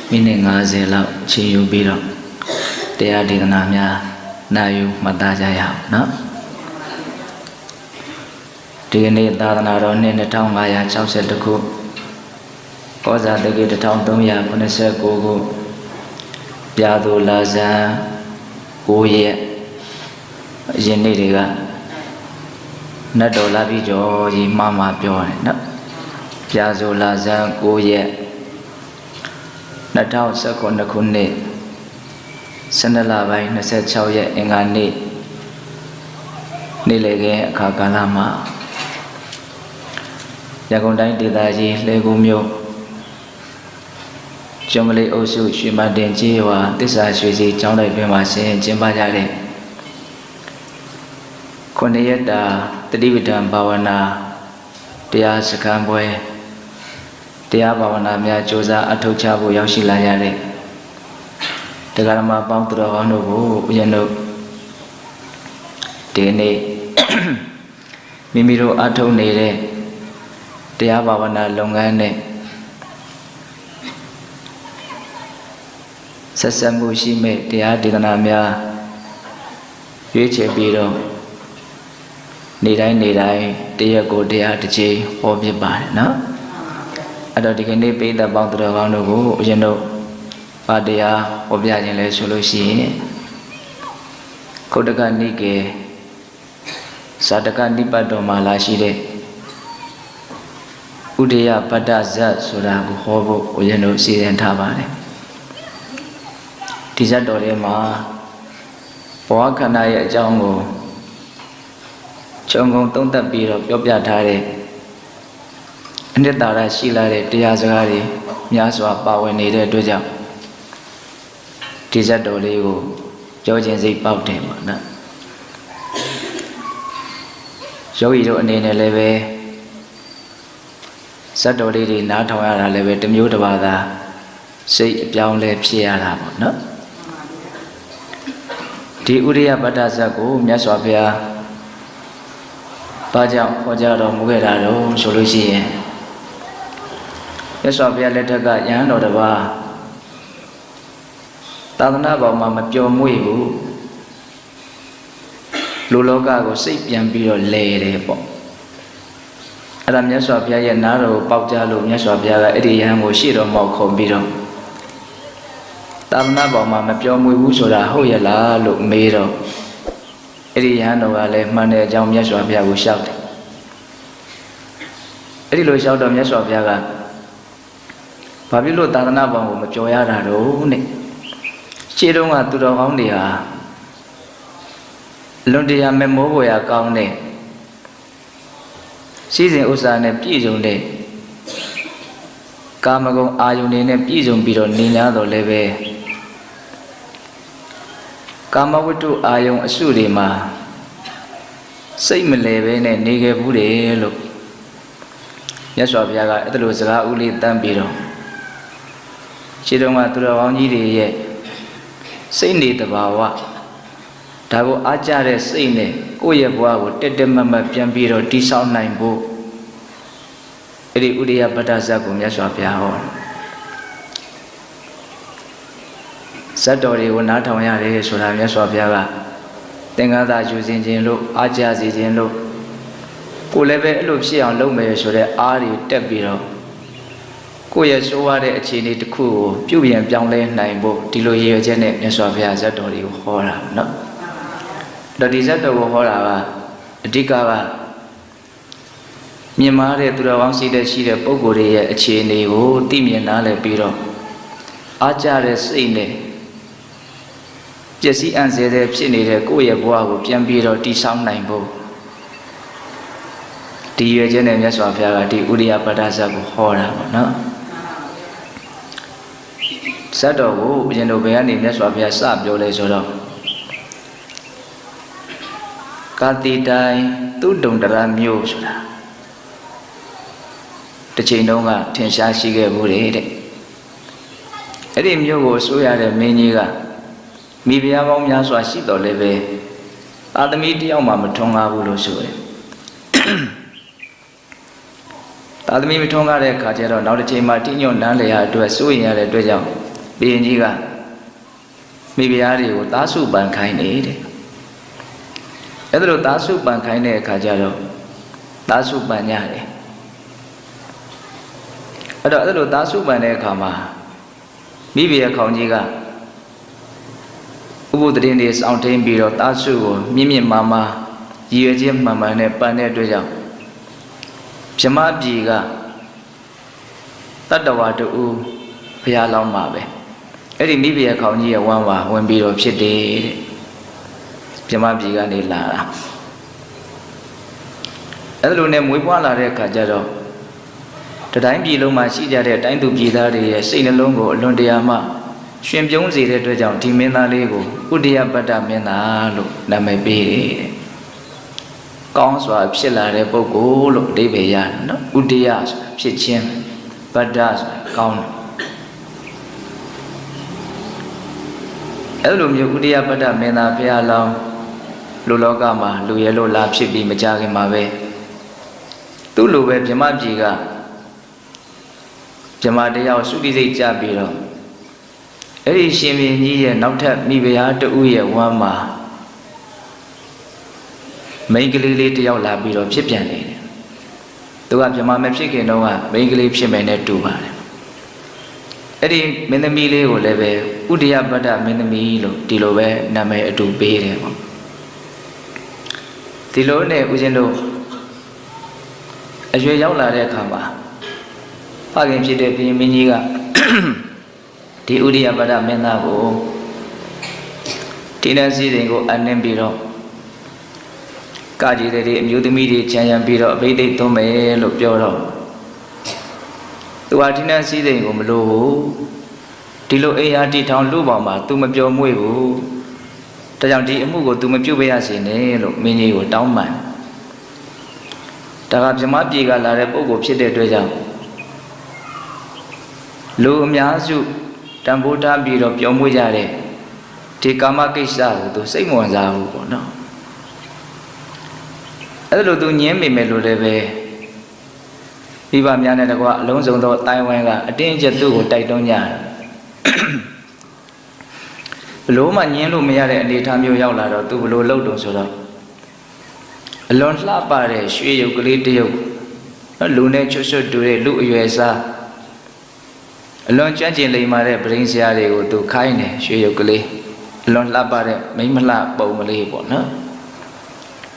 မိနစ်50လောက်ချိန်ယူပြီးတော့တရားဒေသနာများနာယူမှတ်သားကြရအောင်နော်ဒီကနေ့သာသနာတော်နှစ်2562ခုကောဇာတက္ကီ1389ခုပြာသူလာဇန်9ရက်ယနေ့တွေကနတ်တော်လာပြီးကြောကြီးမှပြောတယ်နော်ပြာသူလာဇန်9ရက်2019ခုနှစ်12လပိုင်း26ရက်အင်္ဂါနေ့နေ့လည်ခင်းအခါကာလမှာရန်ကုန်တိုင်းဒေသကြီးလှည်းကူးမြို့ကျွန်းကလေးအုပ်စုရွှေမတင်ကျေးရွာသစ္စာရွှေစီကျောင်းတိုက်တွင်မှာဆင်ကျင်းပကြတဲ့9ရက်တာတတိပဋ္ဌာန်ဘာဝနာတရားစခန်းပွဲတရားဘာဝနာများကြိုးစားအထောက်ချဖို့ရောက်ရှိလာရတဲ့တရားဓမ္မပေါင်းသူတော်ကောင်းတို့ကိုဦးဇင်းတို့ဒီနေ့မိမိတို့အထောက်နေတဲ့တရားဘာဝနာလုပ်ငန်းနဲ့ဆက်ဆက်မှုရှိမဲ့တရားဒေသနာများရွေးချယ်ပြီးတော့နေ့တိုင်းတရက်ကိုတရားတစ်ချိန်ဟောပြပါတယ်နော်အဲ့တော့ဒီကနေ့ပိဋကပေါင်းသူတော်ကောင်းတို့ကိုဦးဇင်းတို့ဘာတရားဟောပြခြင်းလဲဆိုလို့ရှိရင်ခုတ္တကနိကေဇာတကနိပတ်တော်မှာလာရှိတဲ့ဥဒယပတ္တဇတ်ဆိုတာကိုဟောဖို့ဦးဇင်းတို့စီစဉ်ထားပါတယ်ဒီဇတ်တော်ထဲမှာဘဝခန္ဓာရဲ့အကြောင်းကိုခြုံငုံသုံးသပ်ပြီးတော့ပြောပြထားတဲ့အနှစ်သာရရှိလာတဲ့တရားစကားတွေများစွာပါဝင်နေတဲ့အတွက်ကြောင့်ဒီဇတ်တော်လေးကိုပြောခြင်းစိတ်ပေါက်တယ်ပေါ့နော်ယောဂီတို့အနေနဲ့လည်းပဲဇတ်တော်လေးတွေနားထောင်ရတာလည်းပဲတစ်မျိုးတစ်ပါးသာစိတ်အပြောင်းလဲဖြစ်ရတာပေါ့နော်ဒီဥရိယပတ္တဇတ်ကိုမြတ်စွာဘုရားဘာကြောင့်ဟောကြားတော်မူခဲ့တာတော့ဆိုလို့ရှိရင်မြတ်စွာဘုရားလက်ထက်ကယဟန်တော်တစ်ပါးသာသနာ့ဘောင်မှာမပျော်မွေ့ဘူးလူလောကကိုစိတ်ပြန်ပြီးတော့လဲတယ်ပေါ့အဲ့ဒါမြတ်စွာဘုရားရဲ့နားတော်ကိုပေါက်ကြားလို့မြတ်စွာဘုရားကအဲ့ဒီယဟန်ကိုရှေ့တော်မောက်ခုံပြီးတော့သာသနာ့ဘောင်မှာမပျော်မွေ့ဘူးဆိုတာဟုတ်ရဲ့လားလို့မေးတော့အဲ့ဒီယဟန်တော်ကလည်းမှန်တဲ့အကြောင်းမြတ်စွာဘုရားကိုလျှောက်တယ်အဲ့ဒီလိုလျှောက်တော့မြတ်စွာဘုရားကဘာဖြစ်လို့သာသနာ့ဘောင်ကိုမပျော်ရတာတော့နဲ့ရှေ့တုန်းကသူတော်ကောင်းတွေဟာလွန်တရားမဲ့မိုးပေါ်ရကောင်းတဲ့စီစဉ်ဥစ္စာနဲ့ပြည့်စုံတဲ့ကာမဂုဏ်အာယုန်တွေနဲ့ပြည့်စုံပြီးတော့နေများတော့လည်းပဲကာမဝတ္ထုအာယုန်အစုတွေမှာစိတ်မလဲပဲနဲ့နေခဲ့ဘူးတယ်လို့မြတ်စွာဘုရားကအဲ့လိုစကားဥလေးတန်းပြီးတော့ရှင်းတော့ကသူတော်ကောင်းကြီးတွေရဲ့စိတ်နေတဘာဝဒါကိုအားကြတဲ့စိတ်နဲ့ကိုယ့်ရဲ့ဘဝကိုတက်မတ်ပြန်ပြီးတော့တိဆောက်နိုင်ဖို့အဲ့ဒီဥရိယပတ္တဇတ်ကိုမြတ်စွာဘုရားဟောဇတ်တော်တွေကိုနားထောင်ရတယ်ဆိုတာမြတ်စွာဘုရားကသင်္ကန်းသာယူစဉ်ခြင်းလို့အားကြစေခြင်းလို့ကိုယ်လည်းပဲအဲ့လိုဖြစ်အောင်လုပ်မယ်ဆိုတဲ့အားတွေတက်ပြီးတော့ကိုယ့်ရဲ့ဆိုးရတဲ့အခြေအနေတစ်ခုကိုပြုပြင်ပြောင်းလဲနိုင်ဖို့ဒီလိုရည်ရွယ်ချက်နဲ့မြတ်စွာဘုရားဇတ်တော်တွေကိုဟောတာနော်တော့ဒီဇတ်တော်ကိုဟောတာကအဓိကကမြင်မာတဲ့သူတော်ကောင်းရှိတဲ့ပုဂ္ဂိုလ်တွေရဲ့အခြေအနေကိုသိမြင်နားလည်ပြီးတော့အားကြတဲ့စိတ်နဲ့ပျက်စီးအံ့ဆဲတဲ့ဖြစ်နေတဲ့ကိုယ့်ရဲ့ဘဝကိုပြန်ပြီးတော့တည်ဆောက်နိုင်ဖို့ဒီရွယ်ချက်နဲ့မြတ်စွာဘုရားကဒီဥရိယပတ္တဇတ်ကိုဟောတာပေါ့နော်ဇတ်တော်ကိုဦးဇင်းတို့ဘယ်ကနေမြတ်စွာဘုရားစပြောလဲဆိုတော့ကာတိတိုင်သူတုံတရမြို့ဆိုတာတစ်ချိန်တုန်းကထင်ရှားရှိခဲ့ဘူးတဲ့အဲ့ဒီမြို့ကိုဆိုရတဲ့မင်းကြီးကမိဖုရားပေါင်းများစွာရှိတော်လည်းပဲသာသမီတယောက်မှမထွန်းကားဘူးလို့ဆိုတယ်သာသမီမထွန်းကားတဲ့အခါကျတော့နောက်တစ်ချိန်မှာတိညွန့်နန်းလေရအတွက်စိုးရင်ရတဲ့အတွက်ကြောင့် ရင်ကြီးကမိဖုရားတွေကိုသားစုပန်ခိုင်းနေတဲ့အဲ့ဒါလို့သားစုပန်ခိုင်းတဲ့အခါကျတော့သားစုပန်ညတယ်အဲ့တော့အဲ့လိုသားစုပန်တဲ့အခါမှာမိဖုရားခေါင်းကြီးကဥပုသ်တင်တွေစောင့်ထိန်ပြီးတော့သားစုကိုမြင့်မြင့်မာမာရည်ရွယ်ခြင်းမှန်မှန်နဲ့ပန်တဲ့အတွက်ကြောင့်ဗြဟ္မပြည်ကတတ္တဝါတူဘုရားလောင်းမှာပဲအဲ့ဒီမိဖုရားခေါင်းကြီးရဲ့ဝမ်းဝါဝင်ပြီးတော့ဖြစ်တယ်တဲ့ဗြဟ္မပြည်ကနေလာတာအဲ့လိုနဲ့မွေးဖွားလာတဲ့အခါကျတော့တတိုင်းပြည်လုံးမှာရှိကြတဲ့တိုင်းသူပြည်သားတွေရဲ့စိတ်နှလုံးကိုအလွန်တရာမှရှင်ပြုံးစေတဲ့အတွက်ကြောင့်ဒီမင်းသားလေးကိုဥဒိယပတ္တမင်းသားလို့နာမည်ပေးတယ်ကောင်းစွာဖြစ်လာတဲ့ပုဂ္ဂိုလ်လို့အဓိပ္ပာယ်ရတယ်နော်ဥဒိယဆိုတာဖြစ်ခြင်းပတ္တဆိုတာကောင်းတယ်အဲ့လိုမျိုးဥဒိယပတ္တမင်းသားဘုရားလောင်းလူလောကမှာလူရဲလို့လာဖြစ်ပြီးမကြခင်မှာပဲသူ့လိုပဲဗြဟ္မပြည်ကဗြဟ္မတယောက်သုတိစိတ်ကြပြီးတော့အဲ့ဒီရှင်ဘုရင်ကြီးရဲ့နောက်ထပ်မိဖုရားတူရဲ့ဝမ်းမှာမိန်းကလေးလေးတယောက်လာပြီးတော့ဖြစ်ပြန်နေတယ်သူကဗြဟ္မမဖြစ်ခင်တော့ကမိန်းကလေးဖြစ်မယ်နဲ့တူပါတယ်အဲ့ဒီမင်းသမီးလေးကိုလည်းပဲဥဒိယပတ္တမင်းသမီးလို့ဒီလိုပဲနာမည်အတူပေးတယ်ပေါ့ဒီလိုနဲ့ဦးဇင်းတို့အရွယ်ရောက်လာတဲ့အခါမှာဖခင်ဖြစ်တဲ့ဘုရင်မင်းကြီးကဒီဥဒိယပတ္တမင်းသားကိုတိဏ္ဍစည်းစိမ်ကိုအနှင်းပြီးတော့ကကြီးတဲ့အမျိုးသမီးတွေခြံရံပြီးတော့အဘိဓိတ်သွင်းမယ်လို့ပြောတော့သူဟာတိဏ္ဍစည်းစိမ်ကိုမလို့ဘူးဒီလိုအိယာတိထောင်လူပေါင်းမှာ तू မပြောမွေ့ဘူးဒါကြောင့်ဒီအမှုကို तू မပြုတ်ပြရစေနဲ့လို့မင်းကြီးကိုတောင်းပန်ဒါကဗြဟ္မပြည်ကလာတဲ့ပုဂ္ဂိုလ်ဖြစ်တဲ့အတွက်ကြောင့်လူအများစုတန်ဖိုးထားပြီးတော့ပြောမွေ့ကြတဲ့ဒီကာမကိစ္စကို तू စိတ်မဝင်စားဘူးပေါ့နော်အဲ့လို तू ညင်းမိမယ်လို့လည်းပဲမိဘများနဲ့တကွာအလုံးစုံသောအတိုင်းဝိုင်းကအတင်းအကျပ်သူ့ကိုတိုက်တွန်းကြတယ်ဘလို့မှညင်းလို့မရတဲ့အနေအထားမျိုးရောက်လာတော့ तू ဘလို့လှုပ်တော့ဆိုတော့အလွန်လှပတဲ့ရွှေရုပ်ကလေးတစ်ရုပ်လူနဲ့ချွတ်ချွတ်တူတဲ့လူအရွယ်စားအလွန်ကြွကျင်လိမ္မာတဲ့ပရင်းစရာတွေကို तू ခိုင်းတယ်ရွှေရုပ်ကလေးအလွန်လှပတဲ့မိမလှပုံကလေးပေါ့နော်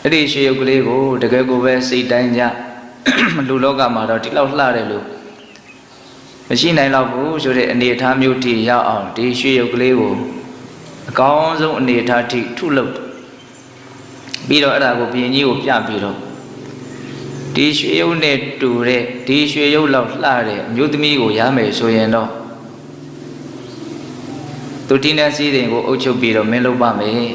အဲ့ဒီရွှေရုပ်ကလေးကိုတကယ်ကိုပဲစိတ်တိုင်းကြလူလောကမှာတော့ဒီလောက်လှတယ်လို့မရှိနိုင်တော့ဘူးဆိုတဲ့အနေအထားမျိုးထိရောက်အောင်ဒီရွှေရုပ်ကလေးကိုအကောင်းဆုံးအနေအထားထိထုလုပ်ပြီးတော့အဲ့ဒါကိုဘုရင်ကြီးကိုပြပြီးတော့ဒီရွှေရုပ်နဲ့တူတဲ့ဒီရွှေရုပ်လောက်လှတဲ့အမျိုးသမီးကိုရမယ်ဆိုရင်တော့သူတိဏ္ဍစည်းစိမ်ကိုအုပ်ချုပ်ပြီးတော့မင်းလုပ်ပါမယ်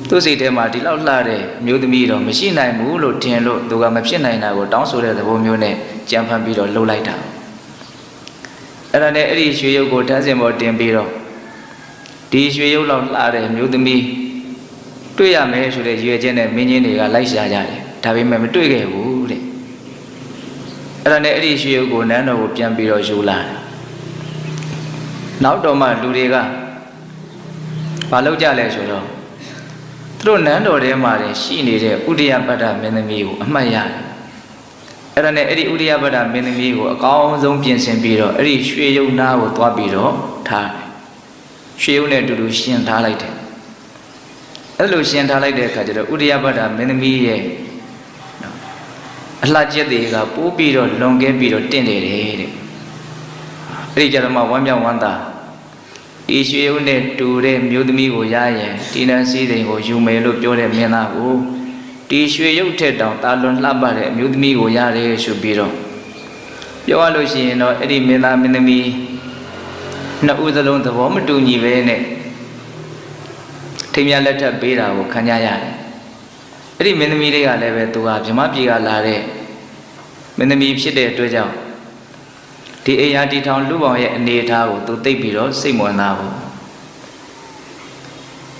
သူစိတ်ထဲမှာဒီလောက်လှတဲ့အမျိုးသမီးတော့မရှိနိုင်ဘူးလို့ထင်လို့သူကမဖြစ်နိုင်တာကိုတောင်းဆိုတဲ့သဘောမျိုးနဲ့ကြံဖန်ပြီးတော့လှုပ်လိုက်တာအဲ့ဒါနဲ့အဲ့ဒီရွှေရုပ်ကိုဓာတ်စင်ပေါ်တင်ပြီးတော့ဒီရွှေရုပ်လောက်လှတဲ့အမျိုးသမီးတွေ့ရမယ်ဆိုတဲ့ရွေချက်နဲ့မင်းကြီးတွေကလိုက်ရှာကြတယ်ဒါပေမဲ့မတွေ့ခဲ့ဘူးတဲ့အဲ့ဒါနဲ့အဲ့ဒီရွှေရုပ်ကိုနန်းတော်ကိုပြန်ပြီးတော့ယူလာတယ်နောက်တော့မှလူတွေကဘာလုပ်ကြလဲဆိုတော့သူတို့နန်းတော်ထဲမှာရှိနေတဲ့ဥဒိယပတ္တမင်းသမီးကိုအမှတ်ရတယ်အဲ့ဒါနဲ့အဲ့ဒီဥဒိယပတ္တမင်းသမီးကိုအကောင်းဆုံးပြင်ဆင်ပြီးတော့အဲ့ဒီရွှေရုပ်နားကိုသွားပြီးတော့ထားတယ်ရွှေရုပ်နဲ့အတူတူရှင်းထားလိုက်တယ်အဲ့လိုရှင်းထားလိုက်တဲ့အခါကျတော့ဥဒိယပတ္တမင်းသမီးရဲ့အလှကျက်တွေကပိုးပြီးတော့လွန်ကဲပြီးတော့တင့်တယ်တဲ့အဲ့ဒီကြတော့မှဝမ်းမြောက်ဝမ်းသာဒီရွှေရုပ်နဲ့တူတဲ့မျိုးသမီးကိုရရင်တိဏ္ဍစည်းစိမ်ကိုယူမယ်လို့ပြောတဲ့မင်းသားကိုဒီရွှေရုပ်ထက်တောင်တာလွန်လှပတဲ့အမျိုးသမီးကိုရတယ်ဆိုပြီးတော့ပြောရလို့ရှိရင်တော့အဲ့ဒီမင်းသားမင်းသမီးနှစ်ဦးစလုံးသဘောမတူညီပဲနဲ့ထိမ်းမြလက်ထပ်ပေးတာကိုခံကြရတယ်အဲ့ဒီမင်းသမီးလေးကလည်းပဲသူကဗြဟ္မပြည်ကလာတဲ့မင်းသမီးဖြစ်တဲ့အတွက်ကြောင့်ဒီအိယာတီထောင်လူပေါင်းရဲ့အနေအထားကိုသူသိပြီးတော့စိတ်မဝင်စားဘူး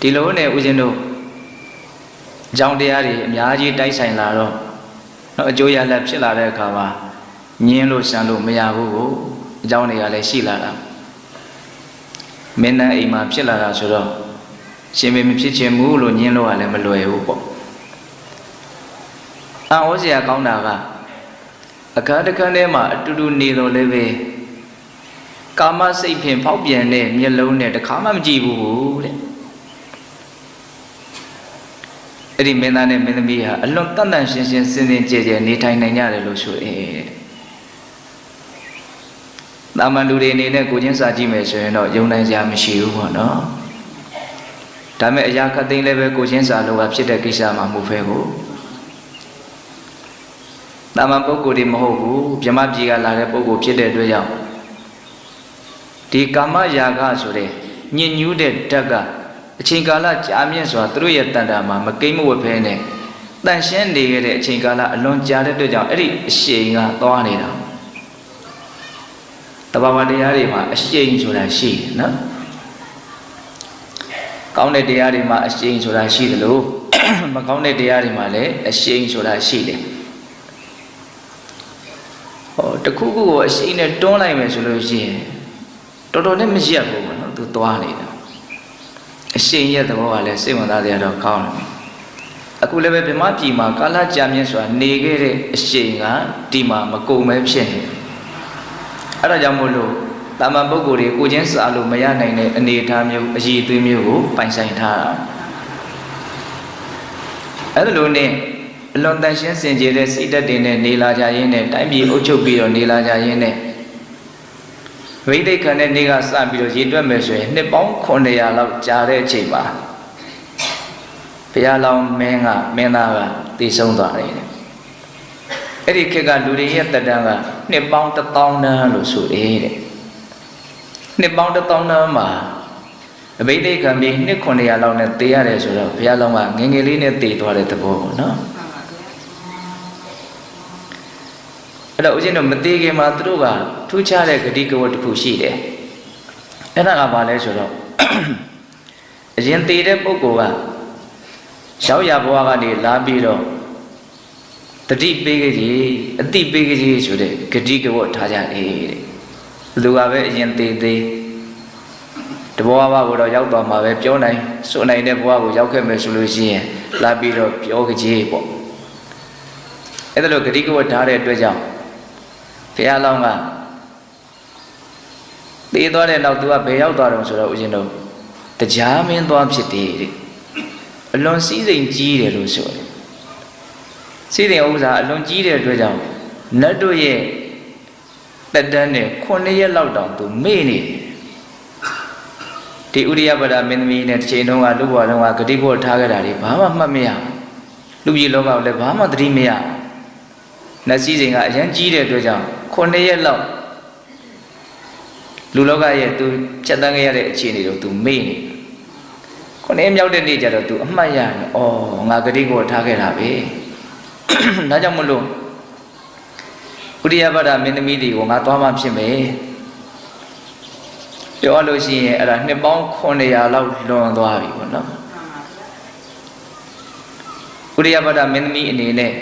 ဒီလိုနဲ့ဦးဇင်းတို့အကြောင်းတရားတွေအများကြီးတိုက်ဆိုင်လာတော့အကျိုးရလဒ်ဖြစ်လာတဲ့အခါမှာညင်းလို့ရှမ်းလို့မရဘူးကိုအကြောင်းတွေကလည်းရှိလာတာ မင်းသားအိမ်မှာဖြစ်လာတာဆိုတော့ရှင်မင်းမဖြစ်ချင်ဘူးလို့ညင်းလို့ကလည်းမလွယ်ဘူးပေါ့အံ့ဩစရာကောင်းတာကအခါတစ်ခါတည်းမှာအတူတူနေတော့လည်းပဲကာမစိတ်ဖြင့်ဖောက်ပြန်တဲ့မျက်လုံးနဲ့တခါမှမကြည့်ဘူးတဲ့အဲ့ဒီမင်းသားနဲ့မင်းသမီးဟာအလွန်တန်တန်ရှင်းရှင်းစင်စင်ကြဲကြဲနေထိုင်နိုင်ကြတယ်လို့ဆိုတာမန်လူတွေအနေနဲ့ကိုချင်းစာကြည့်မယ်ဆိုရင်တော့ယုံနိုင်စရာမရှိဘူးပေါ့နော်ဒါမဲ့အရာခတ်သိမ်းလည်းပဲကိုချင်းစာလို့ဖြစ်တဲ့ကိစ္စမှမဟုတ်ပဲကိုတာမန်ပုဂ္ဂိုလ်တွေမဟုတ်ဘူးဗြဟ္မပြည်ကလာတဲ့ပုဂ္ဂိုလ်ဖြစ်တဲ့အတွက်ကြောင့်ဒီကာမရာဂဆိုတဲ့ညဉ့်ညူးတဲ့ဓာတ်ကအချိန်ကာလကြာမြင့်စွာသူတို့ရဲ့တန်တာမှာမကိမ့်မဝတ်ဖဲနဲ့တန်ရှင်းနေခဲ့တဲ့အချိန်ကာလအလွန်ကြာတဲ့အတွက်ကြောင့်အဲ့ဒီအရှိန်ကသွားနေတာတဘာဝတရားတွေမှာအရှိန်ဆိုတာရှိတယ်နော်ကောင်းတဲ့တရားတွေမှာအရှိန်ဆိုတာရှိတယ်လို့မကောင်းတဲ့တရားတွေမှာလည်းအရှိန်ဆိုတာရှိတယ်ဟောတခုခုကိုအရှိန်နဲ့တွန်းလိုက်မယ်ဆိုလို့ရှိရင်တော်တော်နဲ့မရက်ဘူးပေါ့နော်သူသွားနေတာအရှိန်ရဲ့သဘောကလည်းစိတ်ဝင်စားစရာတော့ကောင်းတယ်အခုလည်းပဲဗြဟ္မပြည်မှာကာလကြာမြင့်စွာနေခဲ့တဲ့အရှိန်ကဒီမှာမကုန်ပဲဖြစ်နေတယ်အဲ့ဒါကြောင့်မို့လို့တာမန်ပုဂ္ဂိုလ်တွေကိုချင်းစာလို့မရနိုင်တဲ့အနေအထားမျိုးအည်အသွေးမျိုးကိုပိုင်ဆိုင်ထားတာအဲ့ဒါလိုနဲ့အလွန်တန်ရှင်းစင်ကြယ်တဲ့စိတ်ဓာတ်တွေနဲ့နေလာကြရင်းနဲ့တိုင်းပြည်အုပ်ချုပ်ပြီးတော့နေလာကြရင်းနဲ့ဝိသိက္ခာနဲ့နေကစပြီးတော့ရည်တွက်မယ်ဆိုရင်နှစ်ပေါင်း900လောက်ကြာတဲ့အချိန်မှာဘုရားလောင်းမင်းသားကတည်ဆုံးသွားတယ်အဲ့ဒီခေတ်ကလူတွေရဲ့တဏ္ဍာကနှစ်ပေါင်း1000တန်းလို့ဆိုတယ်တဲ့နှစ်ပေါင်း1000တန်းမှာအဘိဓိကံပြီးနှစ်900လောက်နဲ့တည်ရတယ်ဆိုတော့ဘုရားလောင်းကငယ်ငယ်လေးနဲ့တည်သွားတဲ့သဘောပေါ့နော်အဲ့တော့ဦးဇင်းတို့မတည်ခင်မှာသူတို့ကထူးခြားတဲ့ဂတိကဝတ်တစ်ခုရှိတယ်အဲ့ဒါကဘာလဲဆိုတော့အရင်တည်တဲ့ပုဂ္ဂိုလ်ကရောက်ရဘဝကနေလာပြီးတော့တတိပေးကြီးအတိပေးကြီးဆိုတဲ့ဂတိကဝတ်ထားကြတယ်တဲ့လူကပဲအရင်တည်တဘဝဘကိုတော့ရောက်သွားမှာပဲပြောနိုင်ဆိုနိုင်တဲ့ဘဝကိုရောက်ခဲ့မယ်ဆိုလို့ရှိရင်လာပြီးတော့ပြောကြီးပေါ့အဲ့ဒါလိုဂတိကဝတ်ထားတဲ့အတွက်ကြောင့်ဘုရားလောင်းကတည်သွားတဲ့နောက်သူကဘယ်ရောက်သွားတော့ဆိုတော့ဦးဇင်းတို့တရားမင်းသွားဖြစ်တယ်တဲ့အလွန်စည်းစိမ်ကြီးတယ်လို့ဆိုတယ်စည်းစိမ်ဥစ္စာအလွန်ကြီးတဲ့အတွက်ကြောင့်နတ်တို့ရဲ့တက်တန်းနဲ့9ရက်လောက်တောင်သူမေ့နေတယ်ဒီဥရိယပဒမင်းသမီးနဲ့တစ်ချိန်လုံးကလူ့ဘဝလုံးကဂတိဘောထားခဲ့တာတွေဘာမှမှတ်မရလူပြည်လောကကိုလည်းဘာမှသတိမရနတ်စည်းစိမ်ကအရန်ကြီးတဲ့အတွက်ကြောင့်9ရက်လောက်လူလောကရဲ့သူဖြတ်တန်းခဲ့ရတဲ့အခြေအနေကိုသူမေ့နေ9ရက်မြောက်တဲ့နေ့ကျတော့သူအမှတ်ရတယ်။အော်ငါဂတိကိုထားခဲ့တာပဲ။ဒါကြောင့်မလို့ဥရိယပဒမင်းသမီးတွေကိုငါသွားမှဖြစ်မယ်။ပြောလို့ရှိရင်အဲ့ဒါနှစ်ပေါင်း900လောက်လွန်သွားပြီပေါ့နော်။ဥရိယပဒမင်းသမီးအနေနဲ့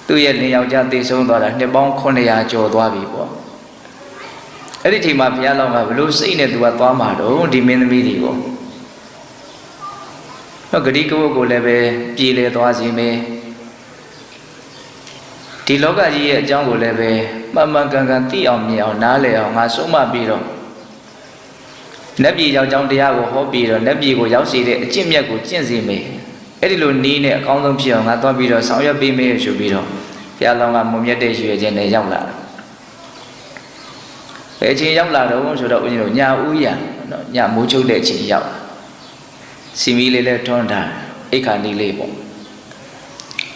သူ့ရဲ့လင်ယောက်ျားတည်ဆုံးသွားတာနှစ်ပေါင်း900ကျော်သွားပြီပေါ့။အဲ့ဒီချိန်မှာဘုရားလောင်းကဘလို့စိတ်နဲ့သူကသွားမှာတော့ဒီမင်းသမီးတွေကိုဂတိကဝတ်ကိုလည်းပဲပြည်လေသွားစီမယ်ဒီလောကကြီးရဲ့အကြောင်းကိုလည်းပဲမှန်မှန်ကန်ကန်သိအောင်မြင်အောင်နားလည်အောင်ငါဆုံးမပြီးတော့နတ်ပြည်ရောက်ကြောင်းတရားကိုဟောပြီးတော့နတ်ပြည်ကိုရောက်စေတဲ့အကျင့်မြတ်ကိုကျင့်စေမယ်အဲ့ဒီလိုနီးနဲ့အကောင်းဆုံးဖြစ်အောင်ငါသွားပြီးတော့ဆောင်ရွက်ပေးမယ်ဆိုပြီးတော့ဘုရားလောင်းကမုံမြတ်တဲ့ရွှေခြင်းနဲ့ရောက်လာတယ်ဘယ်အချိန်ရောက်လာတော့ဆိုတော့ဦးဇင်းတို့ညဦးရနော်ညမိုးချုပ်တဲ့အချိန်ရောက်စီမီလေးလည်းထွန်းထားအိတ်ခါနီးလေးပေါ့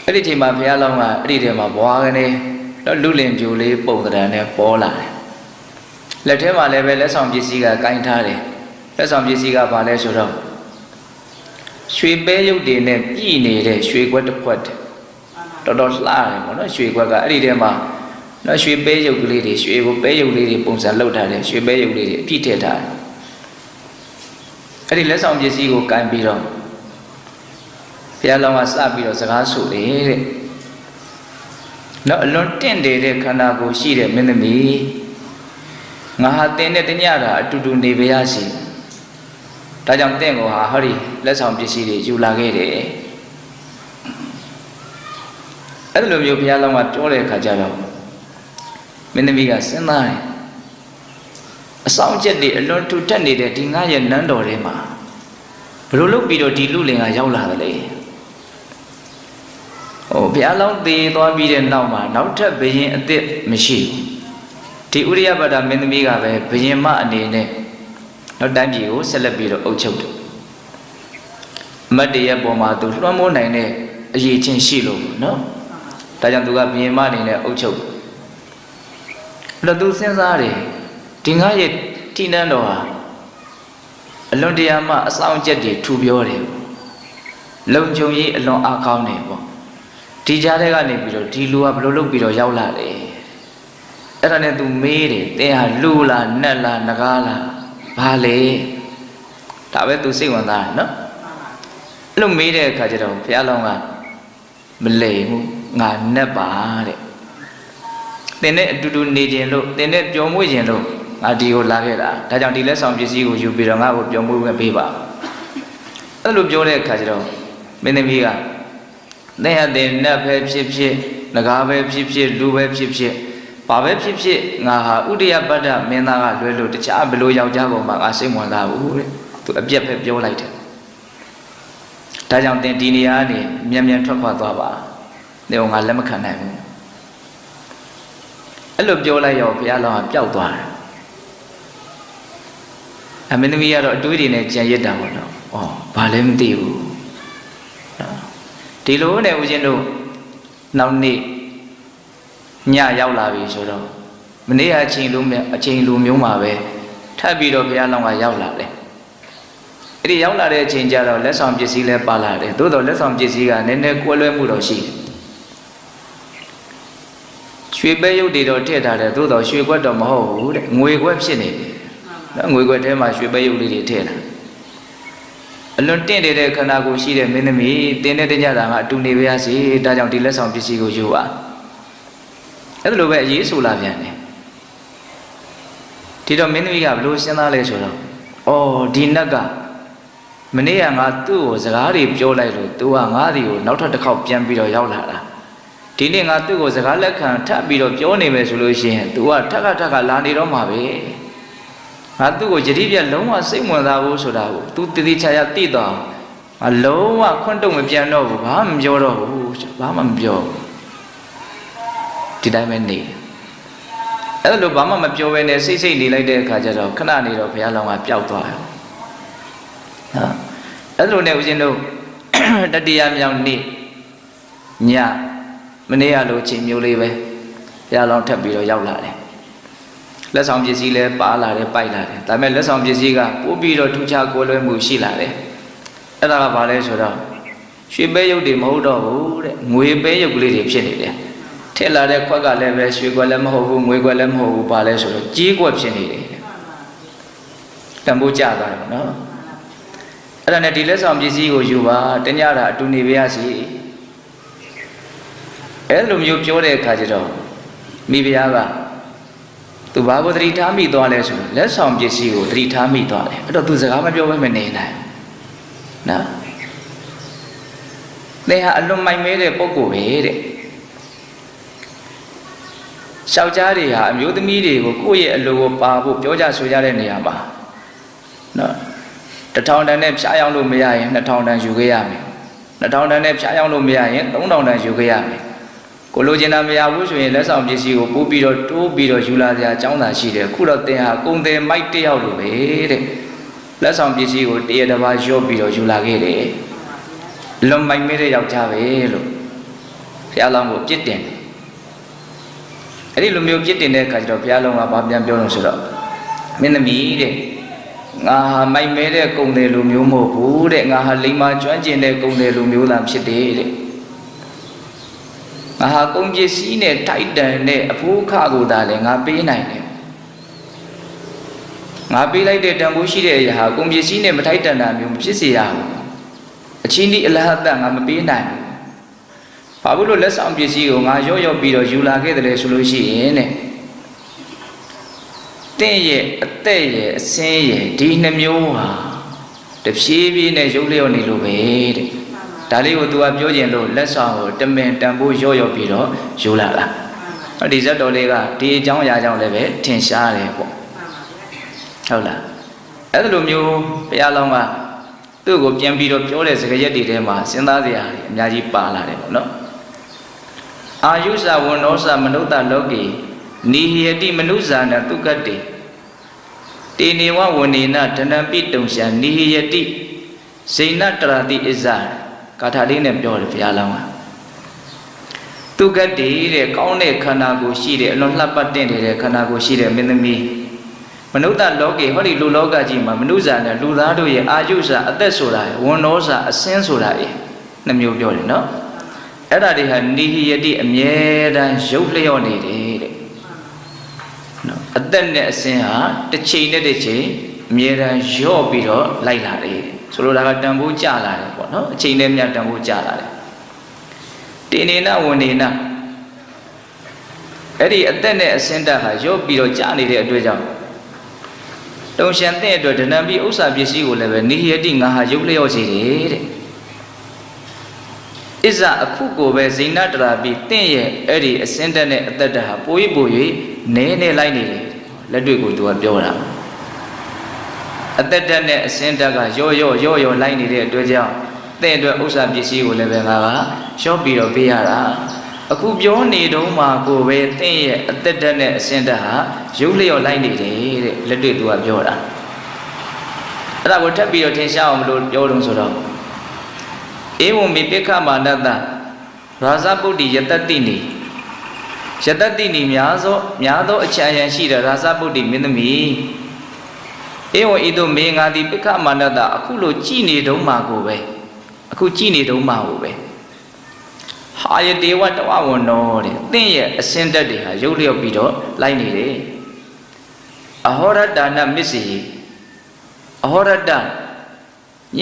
အဲ့ဒီချိန်မှာဘုရားလောင်းကအဲ့ဒီထဲမှာဘွားကနေတော့လူလင်ပြူလေးပုံသဏ္ဍာန်နဲ့ပေါ်လာတယ်လက်ထဲမှာလည်းပဲလက်ဆောင်ပစ္စည်းကကင်ထားတယ်လက်ဆောင်ပစ္စည်းကဘာလဲဆိုတော့ရွှေပဲရုပ်တွေနဲ့ပြည်နေတဲ့ရွှေခွက်တစ်ခွက်တော်တော်လှတယ်ပေါ့နော်ရွှေခွက်ကအဲ့ဒီထဲမှာနော်ရွှေပဲရုပ်ကလေးတွေရွှေကိုပဲရုပ်လေးတွေပုံစံလုပ်ထားတယ်ရွှေပဲရုပ်လေးတွေအပြည့်ထည့်ထားတယ်အဲ့ဒီလက်ဆောင်ပစ္စည်းကိုကင်ပြီးတော့ဘုရားလောင်းကစပြီးတော့စကားဆိုတယ်တဲ့နော်အလွန်တင့်တယ်တဲ့ခန္ဓာကိုယ်ရှိတဲ့မင်းသမီး ငါဟာတင်နဲ့တညတာအတူတူနေပါရစေဒါကြောင့်တင့်ကိုဟာဟောဒီလက်ဆောင်ပစ္စည်းတွေယူလာခဲ့တယ်အဲ့လိုမျိုးဘုရားလောင်းကပြောတဲ့အခါကျတော့မင်းသမီးကစဉ်းစားတယ်အဆောင်ချက်တွေအလွန်ထူထပ်နေတဲ့ဒီငါရဲ့နန်းတော်ထဲမှာဘယ်လိုလုပ်ပြီးတော့ဒီလူလင်ကရောက်လာတယ်လေဘုရားလောင်းသေးသွားပြီးတဲ့နောက်မှာနောက်ထပ်ဘယင်အစ်စ်မရှိဘူးဒီဥရိယပတ္တမင်းသမီးကပဲဘယင်မအနေနဲ့နောက်တိုင်းပြည်ကိုဆက်လက်ပြီးတော့အုပ်ချုပ်တယ်အမတ်တရဲ့ပုံမှာသူလွှမ်းမိုးနိုင်တဲ့အရေးချင်းရှိလို့နော်ဒါကြောင့်သူကဘယင်မအနေနဲ့အုပ်ချုပ်အဲ့တော့သူစဉ်းစားတယ်ဒီငါရဲ့တိနန်းတော်ဟာအလွန်တရာမှအဆောင်အချက်တွေထူပြောတယ်လုံခြုံရေးအလွန်အားကောင်းတယ်ပေါ့ဒီကြားထဲကနေပြီးတော့ဒီလူကဘယ်လိုလုပ်ပြီးတော့ရောက်လာလဲအဲ့ဒါနဲ့သူမေးတယ်တင်းဟာလူလားနတ်လားနဂါးလားဘာလဲဒါပဲသူစိတ်ဝင်စားတယ်နော်အဲ့လိုမေးတဲ့အခါကျတော့ဘုရားလောင်းကမလိမ်ဘူးငါနတ်ပါတဲ့တင်းနဲ့အတူတူနေခြင်းလို့တင်းနဲ့ပျော်မွေ့ခြင်းလို့ငါဒီကိုလာခဲ့တာဒါကြောင့်ဒီလက်ဆောင်ပစ္စည်းကိုယူပြီးတော့ငါ့ကိုပျော်မွေ့ခွင့်ပေးပါအဲ့လိုပြောတဲ့အခါကျတော့မင်းသမီးကတဲ့အတဲ့နတ်ပဲဖြစ်ဖြစ်နဂါးပဲဖြစ်ဖြစ်လူပဲဖြစ်ဖြစ်ဘာပဲဖြစ်ဖြစ်ငါဟာဥဒိယပတ္တမင်းသားကလွယ်လို့တခြားဘယ်လိုယောက်ျားကောင်မှငါစိတ်ဝင်စားဘူးတဲ့သူအပြက်ပဲပြောလိုက်တယ်ဒါကြောင့်တင်ဒီနေရာကနေမြန်မြန်ထွက်ခွာသွားပါတဲ့ငါလက်မခံနိုင်ဘူးအဲ့လိုပြောလိုက်ရောဘုရားလောင်းကပျောက်သွားတယ်အမင်းသမီးကတော့အတွေးတွေနဲ့ကြံရစ်တာပေါ့နော်ဘာလဲမသိဘူးဒီလိုနဲ့ဦးဇင်းတို့နောက်နေ့ညရောက်လာပြီဆိုတော့မနေ့ကအချိန်လိုမျိုးမှာပဲထပ်ပြီးတော့ဘုရားလောင်းကရောက်လာတယ်အဲ့ဒီရောက်လာတဲ့အချိန်ကျတော့လက်ဆောင်ပစ္စည်းလည်းပါလာတယ်သို့တော်လက်ဆောင်ပစ္စည်းကနည်းနည်းကွဲလွဲမှုတော့ရှိတယ်ရွှေပဲရုပ်တွေတော့ထည့်ထားတယ်သို့တော်ရွှေခွက်တော့မဟုတ်ဘူးတဲ့ငွေခွက်ဖြစ်နေတယ်နော်ငွေခွက်ထဲမှာရွှေပဲရုပ်လေးတွေထည့်တာအလွန်တင့်တဲ့ခန္ဓာကိုယ်ရှိတဲ့မင်းသမီးတင်းတဲ့တညတာကအတူနေပါရစေဒါကြောင့်ဒီလက်ဆောင်ပစ္စည်းကိုယူပါအဲ့လိုပဲအရေးဆိုလာပြန်တယ်ဒီတော့မင်းသမီးကဘယ်လိုစဉ်းစားလဲဆိုတော့ဒီနတ်ကမနေ့ကငါသူ့ကိုစကားတွေပြောလိုက်လို့သူကငါ့ဒီကိုနောက်ထပ်တစ်ခေါက်ပြန်ပြီးတော့ရောက်လာတာဒီနေ့ငါသူ့ကိုစကားလက်ခံထပ်ပြီးတော့ပြောနေမယ်ဆိုလို့ရှိရင် तू ကထက်ကလာနေတော့မှာပဲငါသူ့ကိုယတိပြက်လုံးဝစိတ်ဝင်စားဘူးဆိုတာကို तू တတိချာချာသိတော့ငါလုံးဝခွန့်တုံမပြန်တော့ဘူးဘာမှမပြောတော့ဘူးဘာမှမပြောဒီတိုင်းပဲနေအဲ့လိုဘာမှမပြောဘဲနဲ့စိတ်နေလိုက်တဲ့အခါကျတော့ခဏနေတော့ဘုရားလောင်းကပျောက်သွားတယ်နော်အဲ့လိုနဲ့ဦးဇင်းတို့တတိယမြောက်နေ့ညမနေ့ကလိုချိန်မျိုးလေးပဲဘုရားလောင်းထပ်ပြီးတော့ရောက်လာတယ်လက်ဆောင်ပစ္စည်းလည်းပါလာတယ်ပိုက်လာတယ်ဒါပေမဲ့လက်ဆောင်ပစ္စည်းကပို့ပြီးတော့ထူးခြားကိုယ်လွဲမှုရှိလာတယ်အဲ့ဒါကဘာလဲဆိုတော့ရွှေပဲရုပ်တွေမဟုတ်တော့ဘူးတဲ့ငွေပဲရုပ်ကလေးတွေဖြစ်နေတယ်ထည့်လာတဲ့ခွက်ကလည်းပဲရွှေခွက်လည်းမဟုတ်ဘူးငွေခွက်လည်းမဟုတ်ဘူးဘာလဲဆိုတော့ကြေးခွက်ဖြစ်နေတယ်တန်ဖိုးကျသွားတယ်နော်အဲ့ဒါနဲ့ဒီလက်ဆောင်ပစ္စည်းကိုယူပါတညတာအတူနေပါရစေအဲ့လိုမျိုးပြောတဲ့အခါကျတော့မိဖုရားကသူဘာကိုသတိထားမိသွားလဲဆိုလက်ဆောင်ပစ္စည်းကိုသတိထားမိသွားတယ်အဲ့တော့သူစကားမပြောဘဲမနေနိုင်နော်သင်ဟာအလွန်မိုက်မဲတဲ့ပုဂ္ဂိုလ်ပဲတဲ့ယောက်ျားတွေဟာအမျိုးသမီးတွေကိုကိုယ့်ရဲ့အလိုကိုပါဖို့ပြောကြဆိုကြတဲ့နေရာမှာနော်1000တန်နဲ့ဖြားရောက်လို့မရရင်2000တန်ယူခဲ့ရမယ်2000တန်နဲ့ဖြားရောက်လို့မရရင်3000တန်ယူခဲ့ရမယ်ကိုလိုချင်တာမရဘူးဆိုရင်လက်ဆောင်ပစ္စည်းကိုပို့ပြီးတော့တိုးပြီးတော့ယူလာကြအကြောင်းသာရှိတယ်အခုတော့သင်ဟာကုန်တယ်မိုက်တယောက်လိုပဲတဲ့လက်ဆောင်ပစ္စည်းကိုတရတစ်ပါးရော့ပြီးတော့ယူလာခဲ့တယ်လွန်မိုက်မဲတဲ့ယောက်ျားပဲလို့ဘုရားလောင်းကိုပြစ်တင်အဲ့ဒီလိုမျိုးပြစ်တင်တဲ့အခါကျတော့ဘုရားလောင်းကဘာပြန်ပြောလို့ဆိုတော့မင်းသမီးတဲ့ငါဟာမိုက်မဲတဲ့ကုန်တယ်လူမျိုးမဟုတ်ဘူးတဲ့ငါဟာလိမ္မာကျွမ်းကျင်တဲ့ကုန်တယ်လူမျိုးသာဖြစ်တယ်တဲ့ငါဟာကုန်ပစ္စည်းနဲ့ထိုက်တန်တဲ့အဖိုးခကိုသာလည်းငါပေးနိုင်တယ်ငါပေးလိုက်တဲ့တန်ဖိုးရှိတဲ့အရာဟာကုန်ပစ္စည်းနဲ့မထိုက်တန်တာမျိုးမဖြစ်စေရဘူးအချင်းဒီအလဟတ်ငါမပေးနိုင်ဘူးဘာလို့လို့လက်ဆောင်ပစ္စည်းကိုငါရော့ပြီးတော့ယူလာခဲ့တယ်လေဆိုလို့ရှိရင်တဲ့ တင်းရဲ့အသက်ရဲ့အစင်းရဲ့ဒီနှမျိုးဟာတဖြည်းဖြည်းနဲ့ရုပ်လျော့နေလို့ပဲတဲ့ဒါလေးကိုသူကပြောကျင်လို့လက်ဆောင်ကိုတမင်တန်ဖိုးရော့ပြီးတော့ယူလာတာဒီဇတ်တော်လေးကဒီအကြောင်းအရာကြောင့်လည်းပဲထင်ရှားတယ်ပေါ့ဟုတ်လားအဲ့လိုမျိုးဘုရားလောင်းကသူ့ကိုပြန်ပြီးတော့ပြောတဲ့စကားရက်တွေထဲမှာစဉ်းစားစရာတွေအများကြီးပါလာတယ်ပေါ့နော်အာယုဇဝန္နောဇမနုဿလောကေနိဟယတိမနုဇာနတုကတေတေနေဝဝနေနဒနံပိတုံရှံနိဟယတိဇိနတရာတိဣဇာကာထာလေးနဲ့ပြောတယ်ဘုရားလောင်းကတုကတေတဲ့ကောင်းတဲ့ခန္ဓာကိုယ်ရှိတဲ့အလွန်လှပတဲ့နေတဲ့ခန္ဓာကိုယ်ရှိတဲ့မင်းသမီးမနုဿလောကေဟောဒီလူလောကကြီးမှာမနုဇာနဲ့လူသားတို့ရဲ့အာယုဇအသက်ဆိုတာဝန္နောဇအစင်းဆိုတာနှမျိုးပြောတယ်နော်အဲ့ဒါတွေဟာနိဟယတိအမြဲတမ်းရုပ်လျော့နေတယ်တဲ့နော်အသက်နဲ့အစင်းဟာတစ်ချိန်နဲ့တစ်ချိန်အမြဲတမ်းလျော့ပြီးတော့လိုက်လာတယ်ဆိုလိုတာကတန်ဖိုးကျလာတယ်ပေါ့နော်အချိန်နဲ့မြတ်တန်ဖိုးကျလာတယ်တေနေနဝနေနအဲ့ဒီအသက်နဲ့အစင်းတက်ဟာလျော့ပြီးတော့ကျနေတဲ့အတွက်ကြောင့်တုံရှံတဲ့အတွက်ဒဏ္ဍပိဥစ္စာပစ္စည်းကိုလည်းပဲနိဟယတိငါဟာရုပ်လျော့စေတယ်တဲ့ဣဇအခုကိုပဲဇိနတရာပိတင့်ရဲ့အဲ့ဒီအစင်းတက်နဲ့အသက်တက်ဟာပို၍ပို၍နဲနေလိုက်နေတယ်လက်တွေ့ကိုသူကပြောတာအသက်တက်နဲ့အစင်းတက်ကရော့လိုက်နေတဲ့အတွက်ကြောင့်တဲ့အတွက်ဥစ္စာပစ္စည်းကိုလည်းပဲငါကရှော့ပြီးတော့ပေးရတာအခုပြောနေတုန်းမှာကိုပဲတင့်ရဲ့အသက်တက်နဲ့အစင်းတက်ဟာရုပ်လျော့လိုက်နေတယ်တဲ့လက်တွေ့သူကပြောတာအဲ့ဒါကိုထပ်ပြီးတော့ထင်ရှားအောင်မလို့ပြောလို့ဆိုတော့ဧဝံမိပိက္ခမာနတရာဇပုတ္တိယတတိနိများသောအချမ်းရန်ရှိတဲ့ရာဇပုတ္တိမင်းသမီးဧဝံဤသို့မေငါသည်ပိက္ခမာနတအခုလိုကြည်နေတုန်းမှာကိုပဲအခုကြည်နေတုန်းမှာကိုပဲဟာယတေဝတဝဝန္နောတဲ့သင်ရဲ့အစင်းတက်တွေဟာရုပ်လျော့ပြီးတော့လိုက်နေတယ်အဟောရတနာမစ္စေအဟောရတည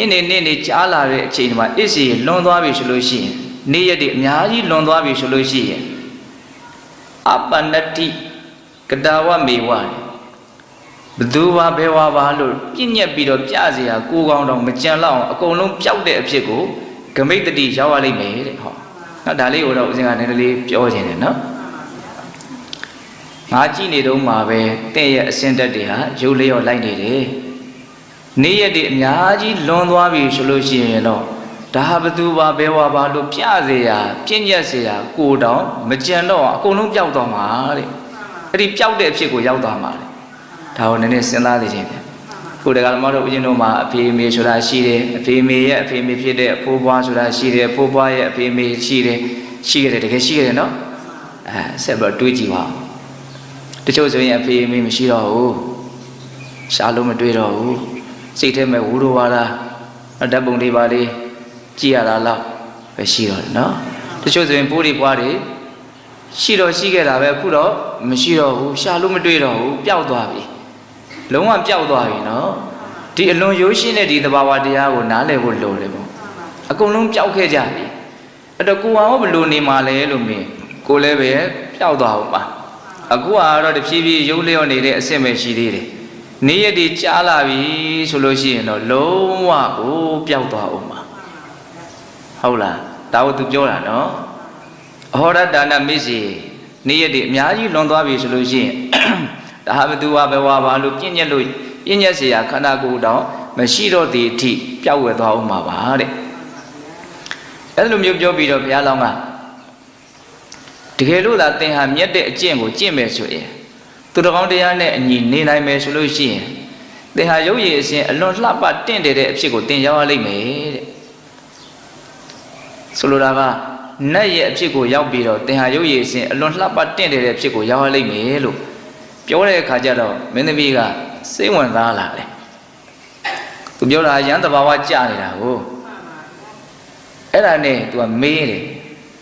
နေကြားလာတဲ့အချိန်မှာအစ္စေလွန်သွားပြီဆိုလို့ရှိရင်နေ့ရက်တွေအများကြီးလွန်သွားပြီဆိုလို့ရှိရင်အပန္နတိကတာဝမေဝဘသူပါဘယ်ဝါပါလို့ပြည့်ညက်ပြီးတော့ပြเสียကိုကောင်းတော့မကြံလောက်အောင်အကုန်လုံးပျောက်တဲ့အဖြစ်ကိုဂမိတ်တတိရောက်ရလိမ့်မယ်တဲ့ဟောနော်ဒါလေးကိုတော့ဦးဇင်းကနည်းနည်းလေးပြောခြင်းတယ်နော်ငါကြည့်နေတော့မှာပဲတဲ့ရဲ့အစင်းတက်တွေဟာရုပ်လျော့လိုက်နေတယ်နေ့ရက်တွေအများကြီးလွန်သွားပြီဆိုလို့ရှိရင်တော့ဒါဟာဘသူပါဘယ်ဝါပါလို့ပြเสียပြည့်ညက်เสียကိုတောင်မကြံတော့အကုန်လုံးပျောက်သွားမှာတဲ့အဲ့ဒီပျောက်တဲ့အဖြစ်ကိုရောက်သွားမှာတဲ့ဒါကိုနည်းနည်းစဉ်းစားသိခြင်းတယ်ခုတကယ်တော့မတို့ဦးဇင်းတို့မှာအဖေမေဆိုတာရှိတယ်အဖေမေရဲ့အဖေမေဖြစ်တဲ့အဖိုးဘွားဆိုတာရှိတယ်အဖိုးဘွားရဲ့အဖေမေရှိတယ်တကယ်ရှိရတယ်နော်ဆက်ပြီးတွေးကြည့်ပါတချို့ဆိုရင်အဖေမေမရှိတော့ဘူးရှားလို့မတွေးတော့ဘူးစိတ်ထဲမှာဝူတော်ဝါဒဓာတ်ပုံတွေပါလေကြည့်ရတာလောက်ပဲရှိတော့တယ်နော်တချို့ဆိုရင်ပိုးတွေပွားတွေရှိတော့ရှိခဲ့တာပဲအခုတော့မရှိတော့ဘူးရှားလို့မတွေးတော့ဘူးပျောက်သွားပြီလုံးဝပျောက်သွားပြီနော်ဒီအလွန်ရိုးရှင်းတဲ့ဒီသဘာဝတရားကိုနားလည်ဖို့လိုတယ်ပေါ့အကုန်လုံးပျောက်ခဲ့ကြပြီအဲ့တော့ကိုယ်ဟာဘယ်လိုနေမှာလဲလို့မင်းကိုလည်းပဲပျောက်သွားအောင်ပါအခုကတော့တဖြည်းဖြည်းရုပ်လျော့နေတဲ့အဆင့်ပဲရှိသေးတယ်နေ့ရက်ဒီကြားလာပြီဆိုလို့ရှိရင်တော့လုံးဝကိုပျောက်သွားအောင်ပါဟုတ်လားဒါကိုသူပြောတာနော်အဟောရတနာမစ္စေနေ့ရက်ဒီအများကြီးလွန်သွားပြီဆိုလို့ရှိရင်ဒါဟာဘသူဟာဘယ်ဝါပါလို့ပြည့်ညက်เสียခန္ဓာကိုယ်တောင်မရှိတော့တဲ့အထိပျောက်ဝဲသွားအောင်ပါတဲ့အဲ့လိုမျိုးပြောပြီးတော့ဘုရားလောင်းကတကယ်လို့သာသင်ဟာမြတ်တဲ့အကျင့်ကိုကျင့်မယ်ဆိုရင်သူတော်ကောင်းတရားနဲ့အညီနေနိုင်မယ်ဆိုလို့ရှိရင်သင်ဟာရုပ်ရည်အစဉ်အလွန်လှပတင့်တယ်တဲ့အဖြစ်ကိုသင်ရောက်ရလိမ့်မယ်တဲ့ဆိုလိုတာကနတ်ရဲ့အဖြစ်ကိုရောက်ပြီးတော့သင်ဟာရုပ်ရည်အစဉ်အလွန်လှပတင့်တယ်တဲ့အဖြစ်ကိုရောက်ရလိမ့်မယ်လို့ပြောတဲ့အခါကျတော့မင်းသမီးကစိတ်ဝင်စားလာတယ်သူပြောတာရန်တဘာဝကြနေတာကိုအဲ့ဒါနဲ့သူကမေးတယ်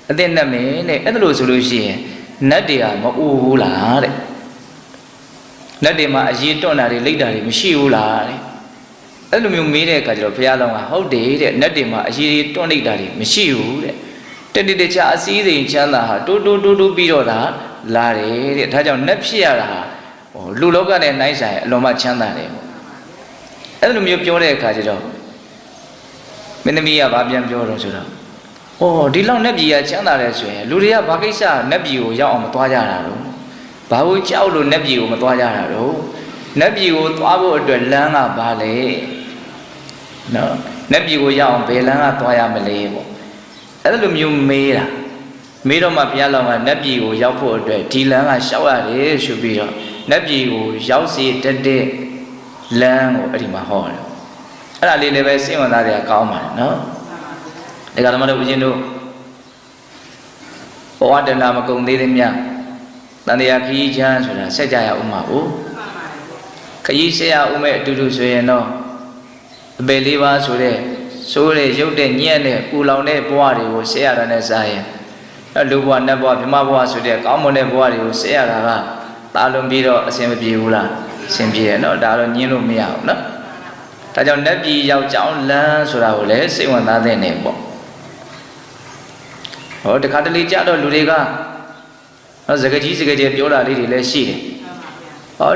အသိနဲ့မင်းနဲ့အဲ့ဒါလို့ဆိုလို့ရှိရင်နတ်တွေကမအူဘူးလားတဲ့နတ်တွေမှာအရေးတွန့်တာတွေလိတ်တာတွေမရှိဘူးလားတဲ့အဲ့လိုမျိုးမေးတဲ့အခါကျတော့ဘုရားလောင်းကဟုတ်တယ်တဲ့နတ်တွေမှာအရေးတွန့်လိတ်တာတွေမရှိဘူးတဲ့တတိတခြားအစည်းစိမ်ချမ်းသာဟာတိုးပြီးတော့လာတယ်တဲ့ဒါကြောင့်နတ်ဖြစ်ရတာဟာ လူလောကနဲ့နိုင်ဆိုင်အလုံးမချမ်းသာတယ်အဲ့လိုမျိုးပြောတဲ့အခါကျတော့မင်းသမီးကဘာပြန်ပြောတော့ဆိုတော့ဒီလောက်နတ်ပြည်ကချမ်းသာတယ်ဆိုရင်လူတွေကဘာကိစ္စနတ်ပြည်ကိုရောက်အောင်မသွားကြတာတော့ဘာလို့ကြောက်လို့နတ်ပြည်ကိုမသွားကြတာတော့နတ်ပြည်ကိုသွားဖို့အတွက်လမ်းကဘာလဲနော်နတ်ပြည်ကိုရောက်အောင်ဘယ်လမ်းကသွားရမလဲပေါ့အဲ့လိုမျိုးမေးတာမေးတော့မှဘုရားလောင်းကနတ်ပြည်ကိုရောက်ဖို့အတွက်ဒီလမ်းကရှောက်ရတယ်ဆိုပြီးတော့နတ်ပြည်ကိုရောက်စီတတ်တဲ့လမ်းကိုအဲ့ဒီမှာဟောတယ်အဲ့ဒါလေးလည်းပဲစိတ်ဝင်စားတယ်ကောင်းပါတယ်နော်ဒါကလည်းမတို့ဦးဇင်းတို့ဘဝတဏမကုံသေးသေးမြတ်တန်တရားခရီးချမ်းဆိုတာဆက်ကြရအောင်ပါဘူးခရီးဆက်ရအောင်မဲ့အတူတူဆိုရင်တော့အပေလေးပါဆိုတဲ့ဆိုးတဲ့ရုပ်တဲ့ညက်တဲ့ပူလောင်တဲ့ဘဝတွေကိုဆက်ရတာနဲ့စားရင်လူဘဝနတ်ဘဝမြမဘဝဆိုတဲ့ကောင်းမွန်တဲ့ဘဝတွေကိုဆက်ရတာကတာလွန်ပြီးတော့အဆင်မပြေဘူးလားအဆင်ပြေရနော်ဒါတော့ညင်းလို့မရဘူးနော်ဒါကြောင့်နတ်ပြည်ရောက်ကြောင်းလမ်းဆိုတာကိုလည်းစိတ်ဝင်စားတဲ့နေပေါ့တခါတလေကြတော့လူတွေကစကားကြီးစကားကျယ်ပြောတာလေးတွေလည်းရှိတယ်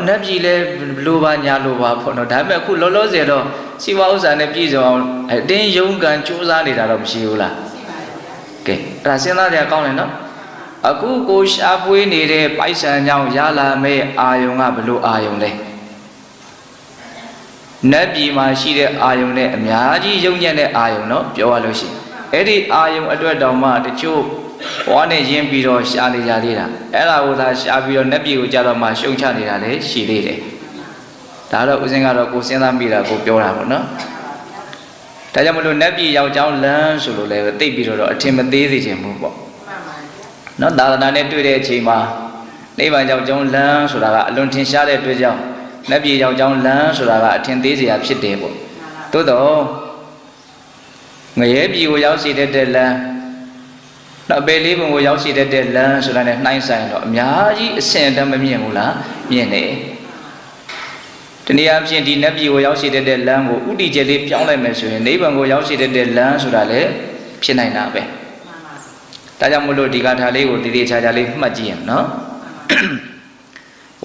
နတ်ပြည်လည်းလိုပါညာလိုပါပေါ့နော်ဒါပေမဲ့အခုလောလောဆယ်တော့စီဝါဥစ္စာနဲ့ပြည်စုံအောင်အတင်းယုံကန်စူးစမ်းနေတာတော့မရှိဘူးလားကဲအဲ့ဒါစဉ်းစားကြရကောင်းတယ်နော်အခုကိုရှားပွေးနေတဲ့ပိုက်ဆံကြောင့်ရလာမဲ့အာယုံကဘလို့အာယုံလဲနတ်ပြည်မှာရှိတဲ့အာယုံနဲ့အများကြီးယုံညံ့တဲ့အာယုံနော်ပြောရလို့ရှိရင်အဲ့ဒီအာယုံအတွက်တောင်မှတချို့ဘဝနဲ့ရင်းပြီးတော့ရှားနေကြသေးတာအဲ့ဒါကိုသာရှားပြီးတော့နတ်ပြည်ကိုကြတော့မှရှုံချနေတာလည်းရှိသေးတယ်ဒါတော့ဦးစင်းကတော့ကိုစဉ်းစားမိတာကိုပြောတာပေါ့နော်ဒါကြောင့်မလို့နတ်ပြည်ရောက်ကြောင်းလမ်းဆိုလို့လည်းသိပြီးတော့အထင်မသေးစေချင်ဘူးပေါ့နော်သာသနာနဲ့တွေ့တဲ့အချိန်မှာနိဗ္ဗာန်ရောက်ကြောင်းလမ်းဆိုတာကအလွန်ထင်ရှားတဲ့အတွက်ကြောင့်နတ်ပြည်ရောက်ကြောင်းလမ်းဆိုတာကအထင်သေးစရာဖြစ်တယ်ပေါ့သို့တော့ငရဲပြည်ကိုရောက်စီတဲ့လမ်းနောက်ပေလေးဘုံကိုရောက်စီတဲ့လမ်းဆိုတာနဲ့နှိုင်းဆိုင်တော့အများကြီးအဆင့်အတန်းမမြင်ဘူးလားမြင်တယ်တနည်းအားဖြင့်ဒီနတ်ပြည်ကိုရောက်ရှိတဲ့လမ်းကိုဥတီကျလေးပြောင်းလိုက်မယ်ဆိုရင်နိဗ္ဗာန်ကိုရောက်ရှိတဲ့လမ်းဆိုတာလည်းဖြစ်နိုင်တာပဲဒါကြောင့်မို့လို့ဒီဂါထာလေးကိုတည်တည်ချာချာလေးမှတ်ကြည့်ရအောင်နော်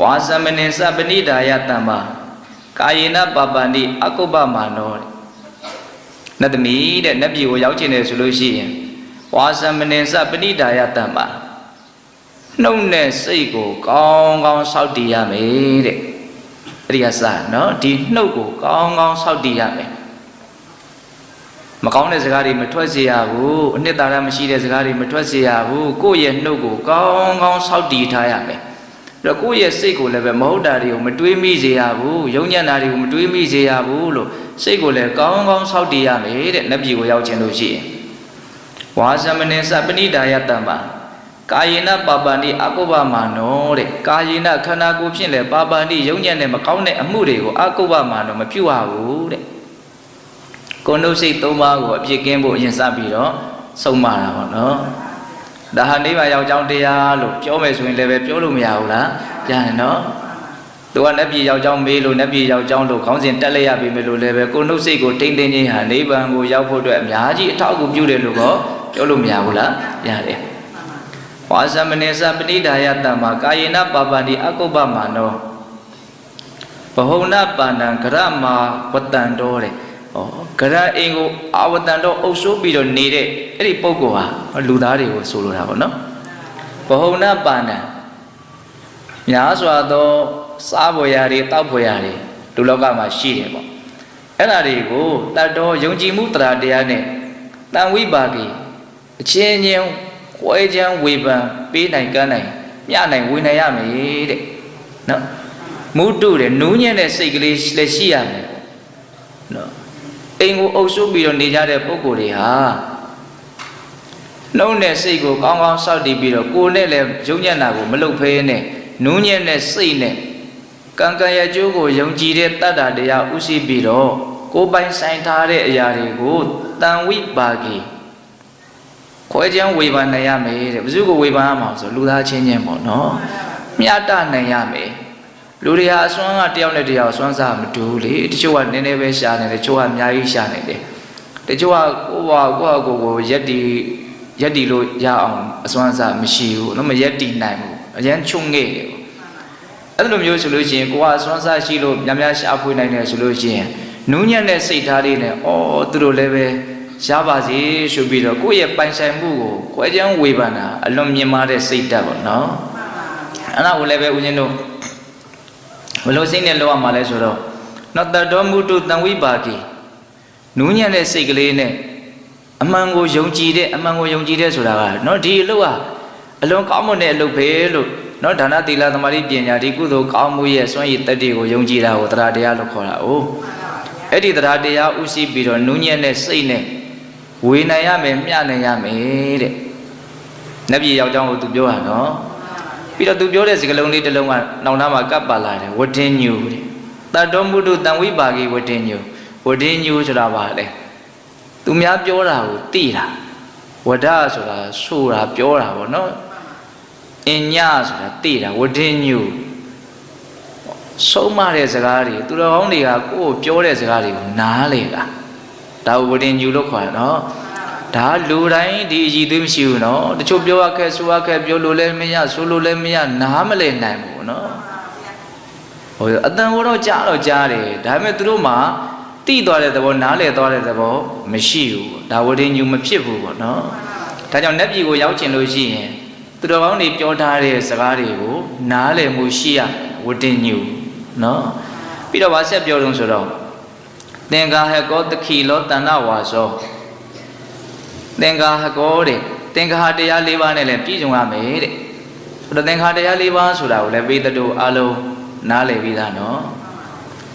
ဝါသမနေသပဏိဒါယတမ္မာကာယေနပပန္တိအကုပ္ပမာနောနတ်သမီးတဲ့နတ်ပြည်ကိုရောက်ချင်တယ်ဆိုလို့ရှိရင်ဝါသမနေသပဏိဒါယတမ္မာနှုတ်နဲ့စိတ်ကိုကောင်းကောင်းစောင့်တည်ရမယ်တဲ့အဲ့ဒီကစနော်ဒီနှုတ်ကိုကောင်းကောင်းစောင့်တည်ရမယ်မကောင်းတဲ့စကားတွေမထွက်စေရဘူးအနှစ်သာရမရှိတဲ့စကားတွေမထွက်စေရဘူးကိုယ့်ရဲ့နှုတ်ကိုကောင်းကောင်းစောင့်တည်ထားရမယ်အဲ့တော့ကိုယ့်ရဲ့စိတ်ကိုလည်းပဲမဟုတ်တာတွေကိုမတွေးမိစေရဘူးယုံညံ့တာတွေကိုမတွေးမိစေရဘူးလို့စိတ်ကိုလည်းကောင်းကောင်းစောင့်တည်ရမယ်တဲ့နတ်ပြည်ကိုရောက်ခြင်းလို့ရှိရင်ဝါသမနေသပဏိဒါယတမ္မာကာယေနပပန္တိအကုပ္ပမာနောတဲ့ကာယေနခန္ဓာကိုယ်ဖြင့်လည်းပပန္တိယုံညံ့တဲ့မကောင်းတဲ့အမှုတွေကိုအကုပ္ပမာနောမပြုရဘူးတဲ့ကိုယ်နှုတ်စိတ်၃ပါးကိုအပြစ်ကင်းဖို့အရင်စပြီးတော့ဆုံးမတာပေါ့နော်ဒါဟာနိဗ္ဗာန်ရောက်ကြောင်းတရားလို့ပြောမယ်ဆိုရင်လည်းပဲပြောလို့မရဘူးလားပြန်နော်သူကနတ်ပြည်ရောက်ကြောင်းမေးလို့နတ်ပြည်ရောက်ကြောင်းလို့ခေါင်းစဉ်တက်လိုက်ရပြီမယ်လို့လည်းပဲကိုယ်နှုတ်စိတ်ကိုထိမ့်သိမ့်ခြင်းဟာနိဗ္ဗာန်ကိုရောက်ဖို့အတွက်အများကြီးအထောက်အကူပြုတယ်လို့တော့ပြောလို့မရဘူးလားရတယ်ဝါသမနေသပဏိဒါယတမ္မာကာယေနပပန္တိအကုပ္ပမာနောဘဟုဏပန္နံဂရမဝတ္တံတော်တဲ့ဂရအိမ်ကိုအာဝတ္တံတော်အုပ်စိုးပြီးတော့နေတဲ့အဲ့ဒီပုဂ္ဂိုလ်ဟာလူသားတွေကိုဆိုလိုတာပေါ့နော်ဘဟုဏပန္နံများစွာသောစားဖွယ်ရာတွေတောက်ဖွယ်ရာတွေလူလောကမှာရှိတယ်ပေါ့အဲ့ဒါတွေကိုတတ်တော်ယုံကြည်မှုတရားတရားနဲ့တန်ဝိပါကိအချင်းချင်းဝဲချမ်းဝေဖန်ပေးနိုင်ကမ်းနိုင်မျှနိုင်ဝေနိုင်ရမယ်တဲ့နော်မုတုတဲ့နူးညံ့တဲ့စိတ်ကလေးလည်းရှိရမယ်နော်အိမ်ကိုအုပ်စိုးပြီးတော့နေကြတဲ့ပုဂ္ဂိုလ်တွေဟာနှုတ်နဲ့စိတ်ကိုကောင်းကောင်းစောင့်တည်ပြီးတော့ကိုယ်နဲ့လည်းယုံညံ့တာကိုမလုပ်ဖဲနဲ့နူးညံ့တဲ့စိတ်နဲ့ကံကံရဲ့အကျိုးကိုယုံကြည်တဲ့တတ္တတရားဥသိပြီးတော့ကိုယ်ပိုင်ဆိုင်ထားတဲ့အရာတွေကိုတန်ဝိပါကိခွဲချမ်းဝေဖန်နိုင်ရမယ်တဲ့ဘယ်သူကိုဝေဖန်ရမှာဆိုလူသားချင်းချင်းပေါ့နော်မျှတနိုင်ရမယ်လူတွေဟာအစွမ်းကတယောက်နဲ့တယောက်အစွမ်းစားမတူဘူးလေတချို့ကနည်းနည်းပဲရှာနေတယ်တချို့ကအများကြီးရှာနေတယ်တချို့ကကိုရက်တီလို့ရအောင်အစွမ်းစားမရှိဘူးတော့မရက်တီနိုင်ဘူးအရင်ချုံငဲ့တယ်ပေါ့ အဲ့လိုမျိုးဆိုလို့ရှိရင်ကိုကစွမ်းစားရှိလို့များများရှာဖွေနိုင်တယ်ဆိုလို့ရှိရင်နူးညံ့တဲ့စိတ်ထားလေးနဲ့သူတို့လည်းပဲရပါစေဆိုပြီးတော့ကိုယ့်ရဲ့ပိုင်ဆိုင်မှုကိုကွဲချမ်းဝေဖန်တာအလွန်မြင်မာတဲ့စိတ်ဓာတ်ပေါ့နော်အဲ့ဒါကိုလည်းပဲဦးဇင်းတို့ဘလို့စိတ်နဲ့လောက်ရမှာလဲဆိုတော့နော်တတော်မူတုတံဝိပါကိနူးညံ့တဲ့စိတ်ကလေးနဲ့အမှန်ကိုယုံကြည်တဲ့ဆိုတာကနော်ဒီအလုပ်ကအလွန်ကောင်းမွန်တဲ့အလုပ်ပဲလို့နော်ဒါနသီလသမာဓိပညာဒီကုသိုလ်ကောင်းမှုရဲ့စွမ်းရည်တတ္တိကိုယုံကြည်တာကိုတရားတရားလို့ခေါ်တာ哦အဲ့ဒီတရားတရားဥရှိပြီးတော့နူးညံ့တဲ့စိတ်နဲ့ဝေနိုင်ရမယ်မျှနိုင်ရမယ်တဲ့နတ်ပြည်ယောက်ျောင်းကိုသူပြောတာနော်ပြီးတော့သူပြောတဲ့စကားလုံးလေးတစ်လုံးကနောင်နာမှာကပ်ပါလာတယ်ဝတ္တင်ညူတဲ့တတ္တောမုဒ္ဒတံဝိပါကိဝတ္တင်ညူဆိုတာပါလေသူများပြောတာကိုသိတာဝဒဆိုတာဆိုတာပြောတာပေါ့နော်အင်ညဆိုတာသိတာဝတ္တင်ညူဆုံးမတဲ့စကားတွေသူတော်ကောင်းတွေကကိုယ်ပြောတဲ့စကားတွေကိုနားလေတာဒါဝတ္တင်ညူလို့ခေါ်တာနော်ဒါလူတိုင်းဒီအည်သွေးမရှိဘူးနော်တချို့ပြောရခဲ့ဆိုရခဲ့ပြောလို့လည်းမရဆိုလို့လည်းမရနားမလည်နိုင်ဘူးနော်ဟိုအတန်တော့ကြားတယ်ဒါပေမဲ့သူတို့မှာတိသွားတဲ့သဘောနားလည်သွားတဲ့သဘောမရှိဘူးဒါဝတ္တင်ညူမဖြစ်ဘူးပေါ့နော်ဒါကြောင့်နတ်ပြည်ကိုရောက်ချင်လို့ရှိရင်သူတော်ကောင်းတွေပြောထားတဲ့စကားတွေကိုနားလည်မှုရှိရဝတ္တင်ညူနော်ပြီးတော့ဗာဆက်ပြောလို့ဆိုတော့သင်္ကာဟကောတခိလောတဏ္ဍဝါသောသင်္ကာဟကောတဲ့သင်္ကာဟတရား၄ပါးနဲ့လည်းပြည့်စုံရမယ်တဲ့အဲ့တော့သင်္ကာတရား၄ပါးဆိုတာကိုလည်းပိသတုအလုံးနားလည်ပြီးသားနော်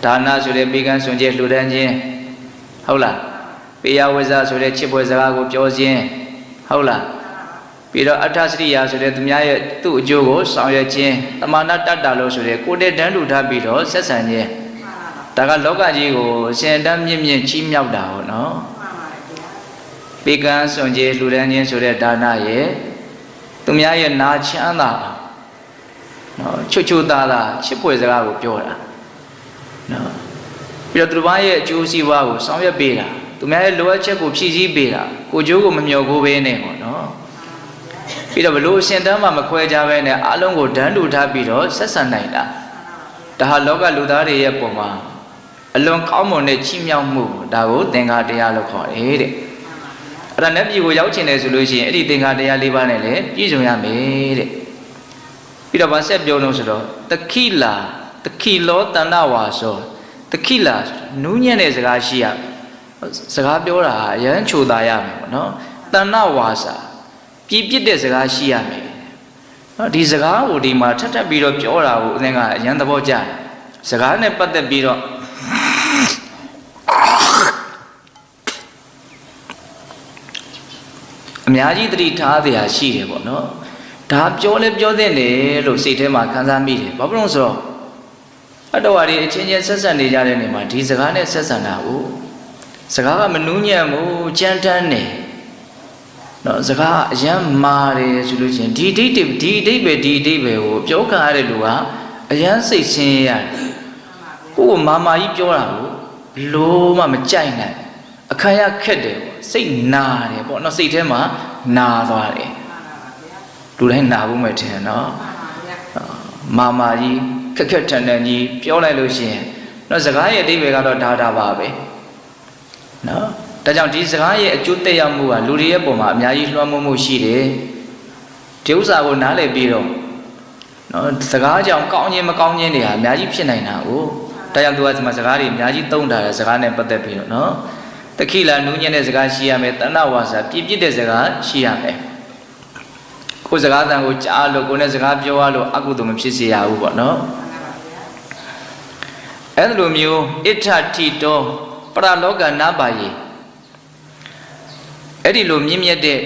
ဒါနဆိုတဲ့ပိကံစွန်ကျဲလှူဒန်းခြင်းဟုတ်လားပိယဝဇ္ဇဆိုတဲ့ချစ်ပွဲစကားကိုပြောခြင်းဟုတ်လားပြီးတော့အဋ္ဌစရိယာဆိုတဲ့သူများရဲ့သူ့အကျိုးကိုဆောင်ရွက်ခြင်းတမာနတတ္တလို့ဆိုတဲ့ကိုယ်တည်းတန်းတူထားပြီးတော့ဆက်ဆံခြင်းဒါကလောကကြီးကိုရှင်တန်းမြင့်မြင့်ချီးမြှောက်တာဟောနော်ပိကံစွန်ကျဲလှူဒန်းခြင်းဆိုတဲ့ဒါနရဲ့သူများရဲ့နာချမ်းသာနော်ချွတ်ချွတ်သားသားချစ်ပွဲစကားကိုပြောတာနော်ပြီးတော့သူတို့ရဲ့အကျိုးစီးပွားကိုဆောင်ရွက်ပေးတာသူများရဲ့လိုအပ်ချက်ကိုဖြည့်ဆည်းပေးတာကိုကျိုးကိုမမျှော်ကိုပဲနဲ့ပေါ့နော်ပြီးတော့ဘလို့အရှင်တန်းမှမခွဲကြဘဲနဲ့အလုံးကိုဒန်းတူထားပြီးတော့ဆက်ဆံနိုင်တာဒါဟာလောကလူသားတွေရဲ့ပုံမှာအလွန်ကောင်းမွန်တဲ့ချီးမြှောက်မှုဒါကိုသင်္ဃာတရားလို့ခေါ်တယ်တဲ့အဲ့ဒါနဲ့ပြည်ကိုရောက်ချင်တယ်ဆိုလို့ရှိရင်အဲ့ဒီသင်္ဃာတရား၄ပါးနဲ့လည်းပြည့်စုံရမယ်တဲ့ပြီးတော့ဗာဆက်ပြောလို့ဆိုတော့တခိလောတဏ္ဍဝါသောတခိလာနူးညံ့တဲ့စကားရှိရစကားပြောတာအရန်ချိုသာရမယ်ပေါ့နော်တဏ္ဍဝါစာပြည့်ပြည့်တဲ့စကားရှိရမယ်နော်ဒီစကားကိုဒီမှာထပ်ပြီးတော့ပြောတာကိုအသင်ကအရန်သဘောကျတယ်စကားနဲ့ပတ်သက်ပြီးတော့အများကြီးသတိထားစရာရှိတယ်ပေါ့နော်ဒါပြောလဲပြောတဲ့လေလို့စိတ်ထဲမှာခံစားမိတယ်ဘာဖြစ်လို့ဆိုတော့အတော်ရီအချင်းချင်းဆက်ဆံနေကြတဲ့နေမှာဒီစကားနဲ့ဆက်ဆံတာကိုစကားကမနူးညံ့ဘူးကြမ်းတမ်းနေနော်စကားအယမ်းမာတယ်ဆိုလို့ချင်းဒီအဓိပ္ပာယ်ကိုပြောခံရတဲ့လူကအယမ်းစိတ်ဆင်းရဲရတယ်ကိုယ်မာမာကြီးပြောတာကိုလို့မှမကြိုက်နိုင်အခါရခက်တယ်ပေါ့စိတ်နာတယ်ပေါ့နော်စိတ်ထဲမှာနာသွားတယ်လူတိုင်းနာဖို့မဲ့ထင်နော်မာမာကြီးခက်ထန်ကြီးပြောလိုက်လို့ရှိရင်နော်စကားရဲ့အဓိပ္ပာယ်ကတော့ဒါပါပဲနော်ဒါကြောင့်ဒီစကားရဲ့အကျိုးသက်ရောက်မှုကလူတွေရဲ့ပုံမှာအများကြီးလွှမ်းမိုးမှုရှိတယ်ဒီဥစ္စာကိုနားလည်ပြီးတော့နော်စကားကြောင့်ကောင်းခြင်းမကောင်းခြင်းတွေဟာအများကြီးဖြစ်နိုင်တာကိုဒါကြောင့်သူကဒီမှာစကားတွေအများကြီးသုံးထားတယ်စကားနဲ့ပတ်သက်ပြီးတော့နော်တခိလာနူးညံ့တဲ့စကားရှိရမယ်တဏ္ဍဝါစာပြည့်ပြည့်တဲ့စကားရှိရမယ်ကိုယ်စကားတန်ကိုကြားလို့ကိုယ်နဲ့စကားပြောရလို့အကုသိုလ်မဖြစ်စေရဘူးပေါ့နော်အဲ့လိုမျိုးဣဋ္ဌတိတောပရလောကနာပါယိအဲ့ဒီလိုမြင့်မြတ်တဲ့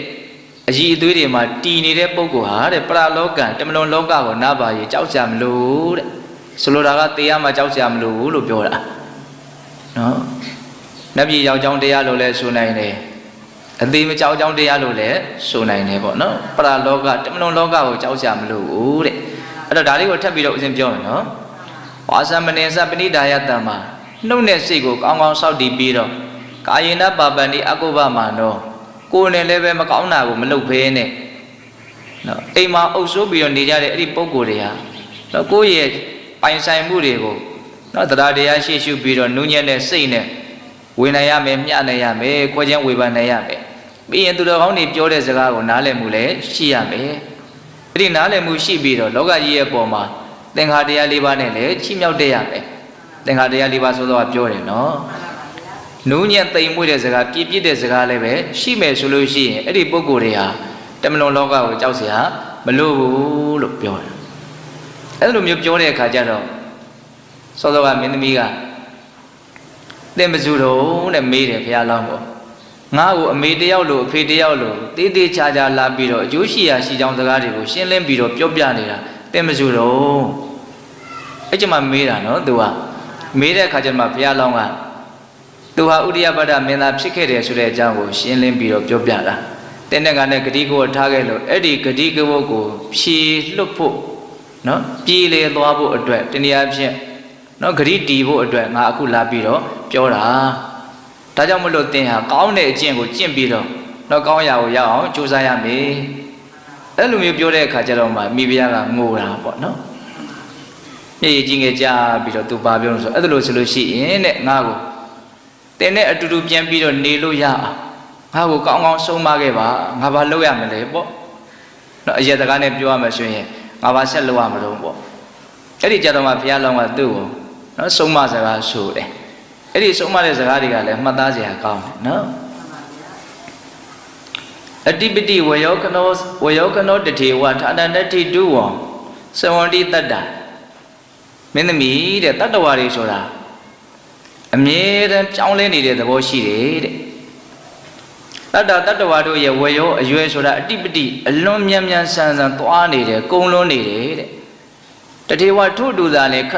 အည်အသွေးတွေမှာတည်နေတဲ့ပုဂ္ဂိုလ်ဟာတဲ့ပရလောကတမလွန်လောကကိုနာပါယိကြောက်ကြမလို့တဲ့ဆိုလိုတာကတရားမှာကြောက်ကြမလို့လို့ပြောတာနော်နတ်ပြည်ရောက်ကြောင်းတရားလို့လည်းဆိုနိုင်တယ်အသေးမကြောက်ကြောင်းတရားလို့လည်းဆိုနိုင်တယ်ပေါ့နော်ပရလောကတမလွန်လောကကိုကြောက်ကြမလို့တဲ့အဲ့တော့ဒါလေးကိုထပ်ပြီးတော့ဦးဇင်းပြောမယ်နော်ဝါသမနေသပဏိဒါယတံမှာနှုတ်နဲ့စိတ်ကိုကောင်းကောင်းစောင့်တည်ပြီးတော့ကာယေနပါပန္တိအကုပ္ပမန္တောကိုယ်နဲ့လည်းပဲမကောင်းတာကိုမလုပ်ဘဲနဲ့နော်အိမ်မှာအုပ်ဆိုးပြီးတော့နေကြတဲ့အဲ့ဒီပုံကိုယ်တွေဟာနော်ကိုယ့်ရဲ့ ပိုင်ဆိုင်မှုတွေကိုနော်တရားတရားရှေ့ရှုပြီးတော့နူးညံ့တဲ့စိတ်နဲ့ဝေနိုင်ရမယ်မျှနိုင်ရမယ်ခွဲခြားဝေဖန်နိုင်ရမယ်ပြီးရင်သူတော်ကောင်းတွေပြောတဲ့စကားကိုနားလည်မှုလည်းရှိရမယ်အဲ့ဒီနားလည်မှုရှိပြီးတော့လောကကြီးရဲ့ပုံမှာသင်္ခါတရား၄ပါးနဲ့လည်းချီးမြှောက်တတ်ရမယ်သင်္ခါတရား၄ပါးဆိုတော့ပြောတယ်နော်နူးညံ့သိမ်မွေ့တဲ့စကားပြည့်ပြည့်တဲ့စကားလည်းပဲရှိမယ်ဆိုလို့ရှိရင်အဲ့ဒီပုဂ္ဂိုလ်တွေဟာတမလွန်လောကကိုကြောက်เสียမလို့ဘူးလို့ပြောတယ်အဲ့လိုမျိုးပြောတဲ့အခါကျတော့စောစောကမင်းသမီးကသင်မစုတော့နဲ့မေးတယ်ဘုရားလောင်းကိုငါ့ကိုအမေတယောက်လို့အဖေတယောက်လို့တေးသေးချာချာလာပြီးတော့အကျိုးရှိရာရှိကြောင်းစကားတွေကိုရှင်းလင်းပြီးတော့ပြောပြနေတာသင်မစုတော့အဲ့ကျမှမေးတာနော်သူကမေးတဲ့အခါကျမှဘုရားလောင်းကသူဟာဥဒိယပတ္တမင်းသားဖြစ်ခဲ့တယ်ဆိုတဲ့အကြောင်းကိုရှင်းလင်းပြီးတော့ပြောပြတာတဲ့နဲ့ကနဲ့ဂတိကိုထားခဲ့လို့အဲ့ဒီဂတိကဝတ်ကိုဖြေလွတ်ဖို့နော်ပြည်လေသွားဖို့အတွက်တနည်းအားဖြင့်နော်ဂတိတီးဖို့အတွက်ငါအခုလာပြီးတော့ပြောတာဒါကြောင့်မလို့သင်ဟာကောင်းတဲ့အကျင့်ကိုကျင့်ပြီးတော့နော်ကောင်းရာကိုရအောင်ကြိုးစားရမယ်အဲ့လိုမျိုးပြောတဲ့အခါကျတော့မှမိဖုရားကငိုတာပေါ့နော်မျက်ရည်ကြီးငယ်ကြာပြီးတော့သူပါပြောလို့ဆိုအဲ့ဒါလို့ဆိုလို့ရှိရင်တဲ့ငါကိုသင်နဲ့အတူတူပြန်ပြီးတော့နေလို့ရအောင်ငါ့ကိုကောင်းကောင်းဆုံးမခဲ့ပါငါဘာလုပ်ရမလဲပေါ့နော်အရက်တကားနဲ့ပြောရမယ်ဆိုရင်ငါဘာဆက်လုပ်ရမလို့ပေါ့အဲ့ဒီကြတော့မှဘုရားလောင်းကသူ့ကိုနော်ဆုံးမစကားဆိုတယ်အဲ့ဒီဆုံးမတဲ့စကားတွေကလည်းမှတ်သားစရာကောင်းတယ်နော်အတိပတိဝယောကနောတထေဝဌာနနတ္တိတုဝံသဝန္တိတတ္တမင်းသမီးတဲ့တတ္တဝါတွေဆိုတာအမြဲတမ်းကြောင်းလဲနေတဲ့သဘောရှိတယ်တဲ့တတ္တဝါတို့ရဲ့ဝယောအရွယ်ဆိုတာအတိပတိအလွန်မြန်မြန်ဆန်ဆန်သွားနေတယ်ကုံလွန်းနေတယ်တဲ့တထေဝထို့တူသာလေခ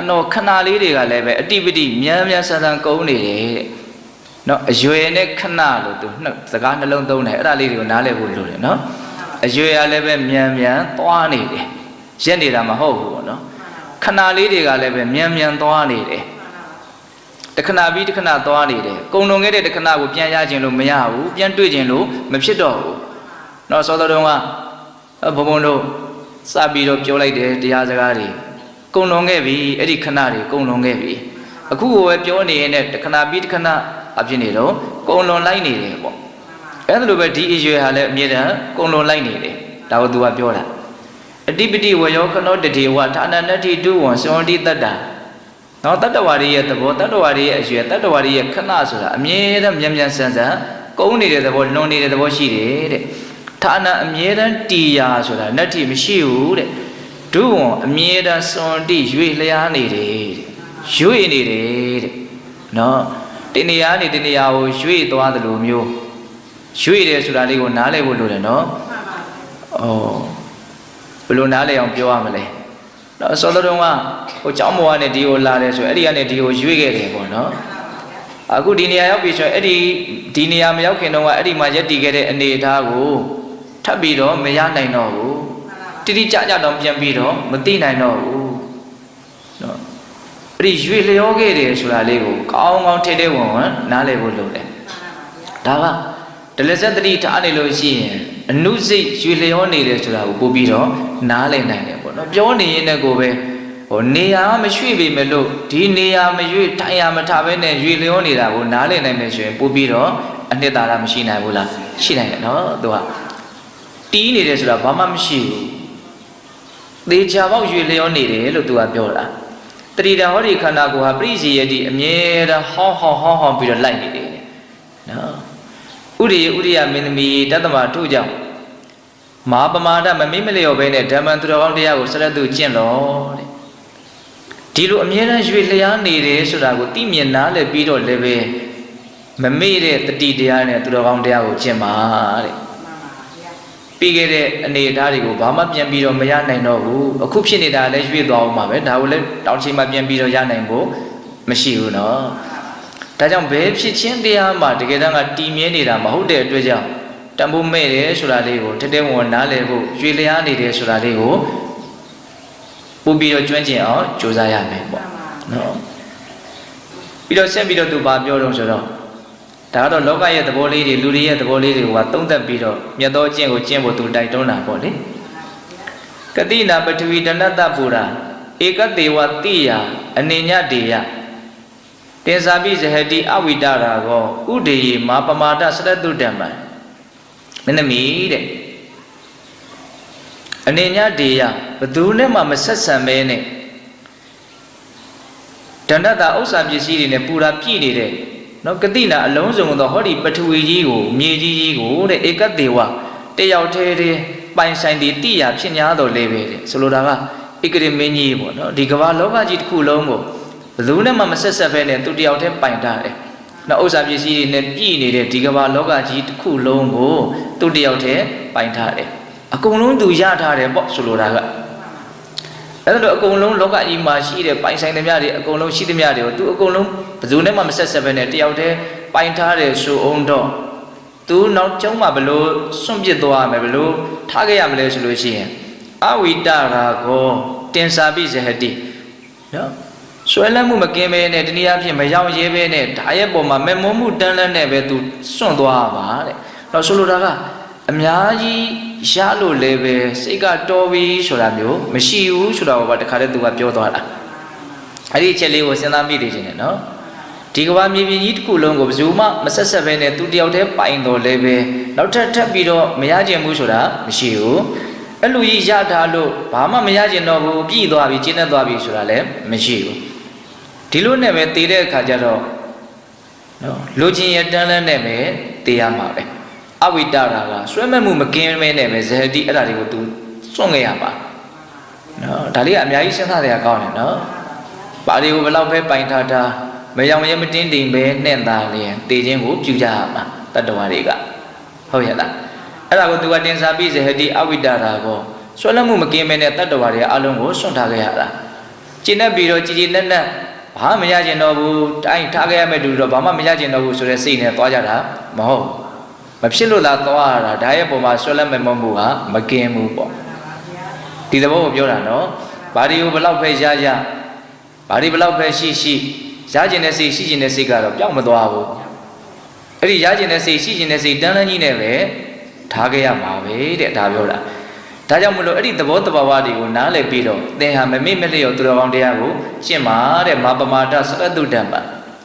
ဏလေးတွေကလည်းပဲအတိပတိမြန်မြန်ဆန်ဆန်ကုံနေတယ်တဲ့နော်အရွယ်နဲ့ခဏလို့သူစကားနှလုံးသုံးတယ်အဲ့ဒါလေးတွေကိုနားလည်ဖို့လိုတယ်နော်အရွယ်ကလည်းပဲမြန်မြန်သွားနေတယ်ရက်နေတာမဟုတ်ဘူးပေါ့နော်ခဏလေးတွေကလည်းပဲမြန်မြန်သွားနေတယ်တခဏပြီးတခဏသွားနေတယ်ကုံလွန်ခဲ့တဲ့တခဏကိုပြန်ရခြင်းလို့မရဘူးပြန်တွေ့ခြင်းလို့မဖြစ်တော့ဘူးနော်စောတော်တုန်းကဘုံဘုံတို့စပြီးတော့ပြောလိုက်တယ်တရားစကားတွေကုံလွန်ခဲ့ပြီအဲ့ဒီခဏတွေကုံလွန်ခဲ့ပြီအခုကိုပဲပြောနေရင်လည်းတခဏပြီးတခဏအဖြစ်နေတော့ကုံလွန်လိုက်နေတယ်ပေါ့အဲ့ဒါလိုပဲဒီအရွယ်ဟာလည်းအမြဲတမ်းကုံလွန်လိုက်နေတယ်ဒါကိုသူကပြောတာအတိပတိဝယောကနောတထေဝဌာနနတ္တိတုဝံသဝန္တိတတ္တနော်တတ္တဝါတွေရဲ့သဘောတတ္တဝါတွေရဲ့အရွယ်တတ္တဝါတွေရဲ့ခဏဆိုတာအမြဲတမ်းမြန်မြန်ဆန်ဆန်ကုန်းနေတဲ့သဘောလွန်နေတဲ့သဘောရှိတယ်တဲ့ဌာနအမြဲတမ်းတီယာဆိုတာနတ္တိမရှိဘူးတဲ့ဒုဝံအမြဲတမ်းစွန်တိရွေလျားနေတယ်တဲ့ရွေနေတယ်တဲ့နော်တဏှာနေတဏှာကိုရွေသွားသလိုမျိုးရွေတယ်ဆိုတာလေးကိုနားလည်ဖို့လိုတယ်နော်ဘယ်လိုနားလည်အောင်ပြောရမလဲနော်စောတော်ကဟိုကျောင်းပေါ်ကနေဒီကိုလာတယ်ဆိုအဲ့ဒီကနေဒီကိုရွေ့ခဲ့တယ်ပေါ့နော်အခုဒီနေရာရောက်ပြီဆိုရင်အဲ့ဒီနေရာမရောက်ခင်တော့အဲ့ဒီမှာရက်တည်ခဲ့တဲ့အနေအထားကိုထပ်ပြီးတော့မရနိုင်တော့ဘူးတိတိကျကျတော့ပြန်ပြီးတော့မသိနိုင်တော့ဘူးနော်အဲ့ဒီရွေ့လျောခဲ့တယ်ဆိုတာလေးကိုကောင်းကောင်းထဲထဲဝင်ဝင်နားလည်ဖို့လိုတယ်ဒါကဒလစက်တတိထားနေလို့ရှိရင်အနုစိတ်ရွေလျောနေတယ်ဆိုတာကိုပို့ပြီးတော့နားလည်နိုင်တယ်ပေါ့နော်ပြောနေရင်လည်းကိုပဲဟိုနေရာမရွှေ့ပေမဲ့လို့ဒီနေရာမရွှေ့တိုင်ရာမထားဘဲနဲ့ရွေလျောနေတာကိုနားလည်နိုင်မယ်ဆိုရင်ပို့ပြီးတော့အနှစ်သာရမရှိနိုင်ဘူးလားရှိနိုင်တယ်နော်သူကတီးနေတယ်ဆိုတာဘာမှမရှိဘူးသေချာပေါက်ရွေလျောနေတယ်လို့သူကပြောတာတတိတဟောဒီခန္ဓာကိုယ်ဟာပြိစီယတိအမြဲတမ်းဟောင်းပြီးတော့လိုက်နေတယ်နော်ဥရိယမင်းသမီးတသမထို့ကြောင့်မဟာပမာဒမမေ့မလျော့ပဲနဲ့ဓမ္မသူတော်ကောင်းတရားကိုစရတုကျင့်လို့တဲ့ဒီလိုအမြဲတမ်းရွေလျားနေတယ်ဆိုတာကိုသိမြင်နားလည်ပြီးတော့လည်းပဲမမေ့တဲ့တတိတရားနဲ့သူတော်ကောင်းတရားကိုကျင့်ပါတဲ့ပြီးခဲ့တဲ့အနေအထားတွေကိုဘာမှပြန်ပြီးတော့မရနိုင်တော့ဘူးအခုဖြစ်နေတာလည်းရွေ့သွားအောင်ပါပဲဒါကိုလည်းတောင်းချိန်မှပြန်ပြီးတော့ရနိုင်ဖို့မရှိဘူးနော်ဒါကြောင့်ဘယ်ဖြစ်ချင်းတရားမှာတကယ်တမ်းကတည်မြဲနေတာမဟုတ်တဲ့အတွက်ကြောင့်တန်ဖိုးမဲ့တယ်ဆိုတာလေးကိုတတဲဝင်နားလည်ဖို့ရွေလျားနေတယ်ဆိုတာလေးကိုပို့ပြီးတော့ကျွမ်းကျင်အောင်ကြိုးစားရမယ်ပေါ့နော်ပြီးတော့ဆက်ပြီးတော့သူဘာပြောတော့ဆိုတော့ဒါကတော့လောကရဲ့သဘောလေးတွေလူတွေရဲ့သဘောလေးတွေကသုံးသပ်ပြီးတော့မြတ်သောအကျင့်ကိုကျင့်ဖို့သူတိုက်တွန်းတာပေါ့လေကတိနာပထဝီတဏ္ဍတပူရာဧ eka dewa tiya anenya deya tensabi zahati awidara go udeyi ma pamada sadatu dhamma menami de anenya deya badune ma masasame ne danata usa pisi ne pura pyi ne de no katina alone sung tho hodi pathuwi ji ko mye ji ko de eka dewa tayaw the de pain sain ti tiya phit nya tho le be de so lo da ka ekare ming ji po no di kaba loka ji takku long ko badune ma masasat phe ne tu tayaw the pain ta de no usa pisi ne pyi ne de di kaba loka ji takku long ko tu tayaw the pain ta de akong long tu ya tha de po so lo da kaအဲ့တော့အကုန်လုံးလောကကြီးမှာရှိတဲ့ပိုင်ဆိုင်သမျှတွေအကုန်လုံးရှိသမျှတွေကိုသူအကုန်လုံးဘယ်သူနဲ့မှမဆက်ဆက်ပဲနဲ့တယောက်တည်းပိုင်ထားတယ်ဆိုအောင်တော့သူနောက်ကျုံးမှာဘလို့စွန့်ပစ်သွားရမယ်ဘလို့ထားခဲ့ရမလဲဆိုလို့ရှိရင်အဝိတရာကိုတင်စာပိဇဟတိနော်ဆွဲလန်းမှုမကင်းပဲနဲ့တနည်းအားဖြင့်မရောက်ရဲပဲနဲ့ဒါရဲ့ပုံမှာမမုန်းမှုတန်းလန်းနဲ့ပဲသူစွန့်သွားပါတဲ့တော့ဆိုလိုတာကအများကြီးရလို့လည်းပဲစိတ်ကတော်ပြီဆိုတာမျိုးမရှိဘူးဆိုတာကိုပါတခါတည်းသူကပြောသွားတာအဲ့ဒီအချက်လေးကိုစဉ်းစားမိနေခြင်းနဲ့နော်ဒီကဘာမြေပြင်ကြီးတစ်ခုလုံးကိုဘယ်သူမှမဆက်ဆက်ပဲနဲ့သူတယောက်တည်းပိုင်တော်လည်းပဲနောက်ထပ်ပြီးတော့မရခြင်းဘူးဆိုတာမရှိဘူးအဲ့လိုကြီးရထားလို့ဘာမှမရခြင်းတော့ဘူးပြည့်သွားပြီကျင်းတတ်သွားပြီဆိုတာလည်းမရှိဘူးဒီလိုနဲ့ပဲတည်တဲ့အခါကျတော့နော်လူချင်းရတန်းလန်းနဲ့ပဲတည်ရမှာပဲအဝိတရာကဆွဲမဲ့မှုမကင်းမဲနဲ့ပဲဇဟတိအဲ့ဒါတွေကိုသူစွန့်ခဲ့ရပါနော်ဒါလေးကအများကြီးစဉ်းစားရကောင်းတယ်နော်ပါရီကိုဘယ်လောက်ပဲပိုင်ထားတာမယောင်ရဲမတင်းတိမ်ပဲနဲ့သာလျင်တည်ခြင်းကိုပြုကြရမှာတတ္တဝါတွေကဟုတ်ရဲ့လားအဲ့ဒါကိုသူကတင်စားပြီးဇဟတိအဝိတရာကိုဆွဲလက်မှုမကင်းမဲနဲ့တတ္တဝါတွေအလုံးကိုစွန့်ထားခဲ့ရတာကျင့်တတ်ပြီးတော့ကြည်ကြည်နက်နက်ဘာမှမရကျင်တော့ဘူးတိုင်းထားခဲ့ရမယ့်တူတော့ဘာမှမရကျင်တော့ဘူးဆိုတဲ့စိတ်နဲ့သွားကြတာမဟုတ်မဖြစ်လို့လားသွားရတာဒါရဲ့ပုံမှာဆွဲလက်မဲ့မှုကမကင်းဘူးပေါ့ဒီသဘောကိုပြောတာနော်ဘာဒီကိုဘလောက်ပဲရရဘာဒီဘလောက်ပဲရှိရကျင်တဲ့စိတ်ရှိကျင်တဲ့စိတ်ကတော့ပြောင်းမသွားဘူးအဲ့ဒီရကျင်တဲ့စိတ်ရှိကျင်တဲ့စိတ်တန်းလန်းကြီးနဲ့ပဲထားခဲ့ရမှာပဲတဲ့ဒါပြောတာဒါကြောင့်မလို့အဲ့ဒီသဘောတဘာဝတွေကိုနားလည်ပြီးတော့သင်ဟာမမေ့မလျော့သူတော်ကောင်းတရားကိုကျင့်ပါတဲ့မာပမာဒသရတုတ္တံပါ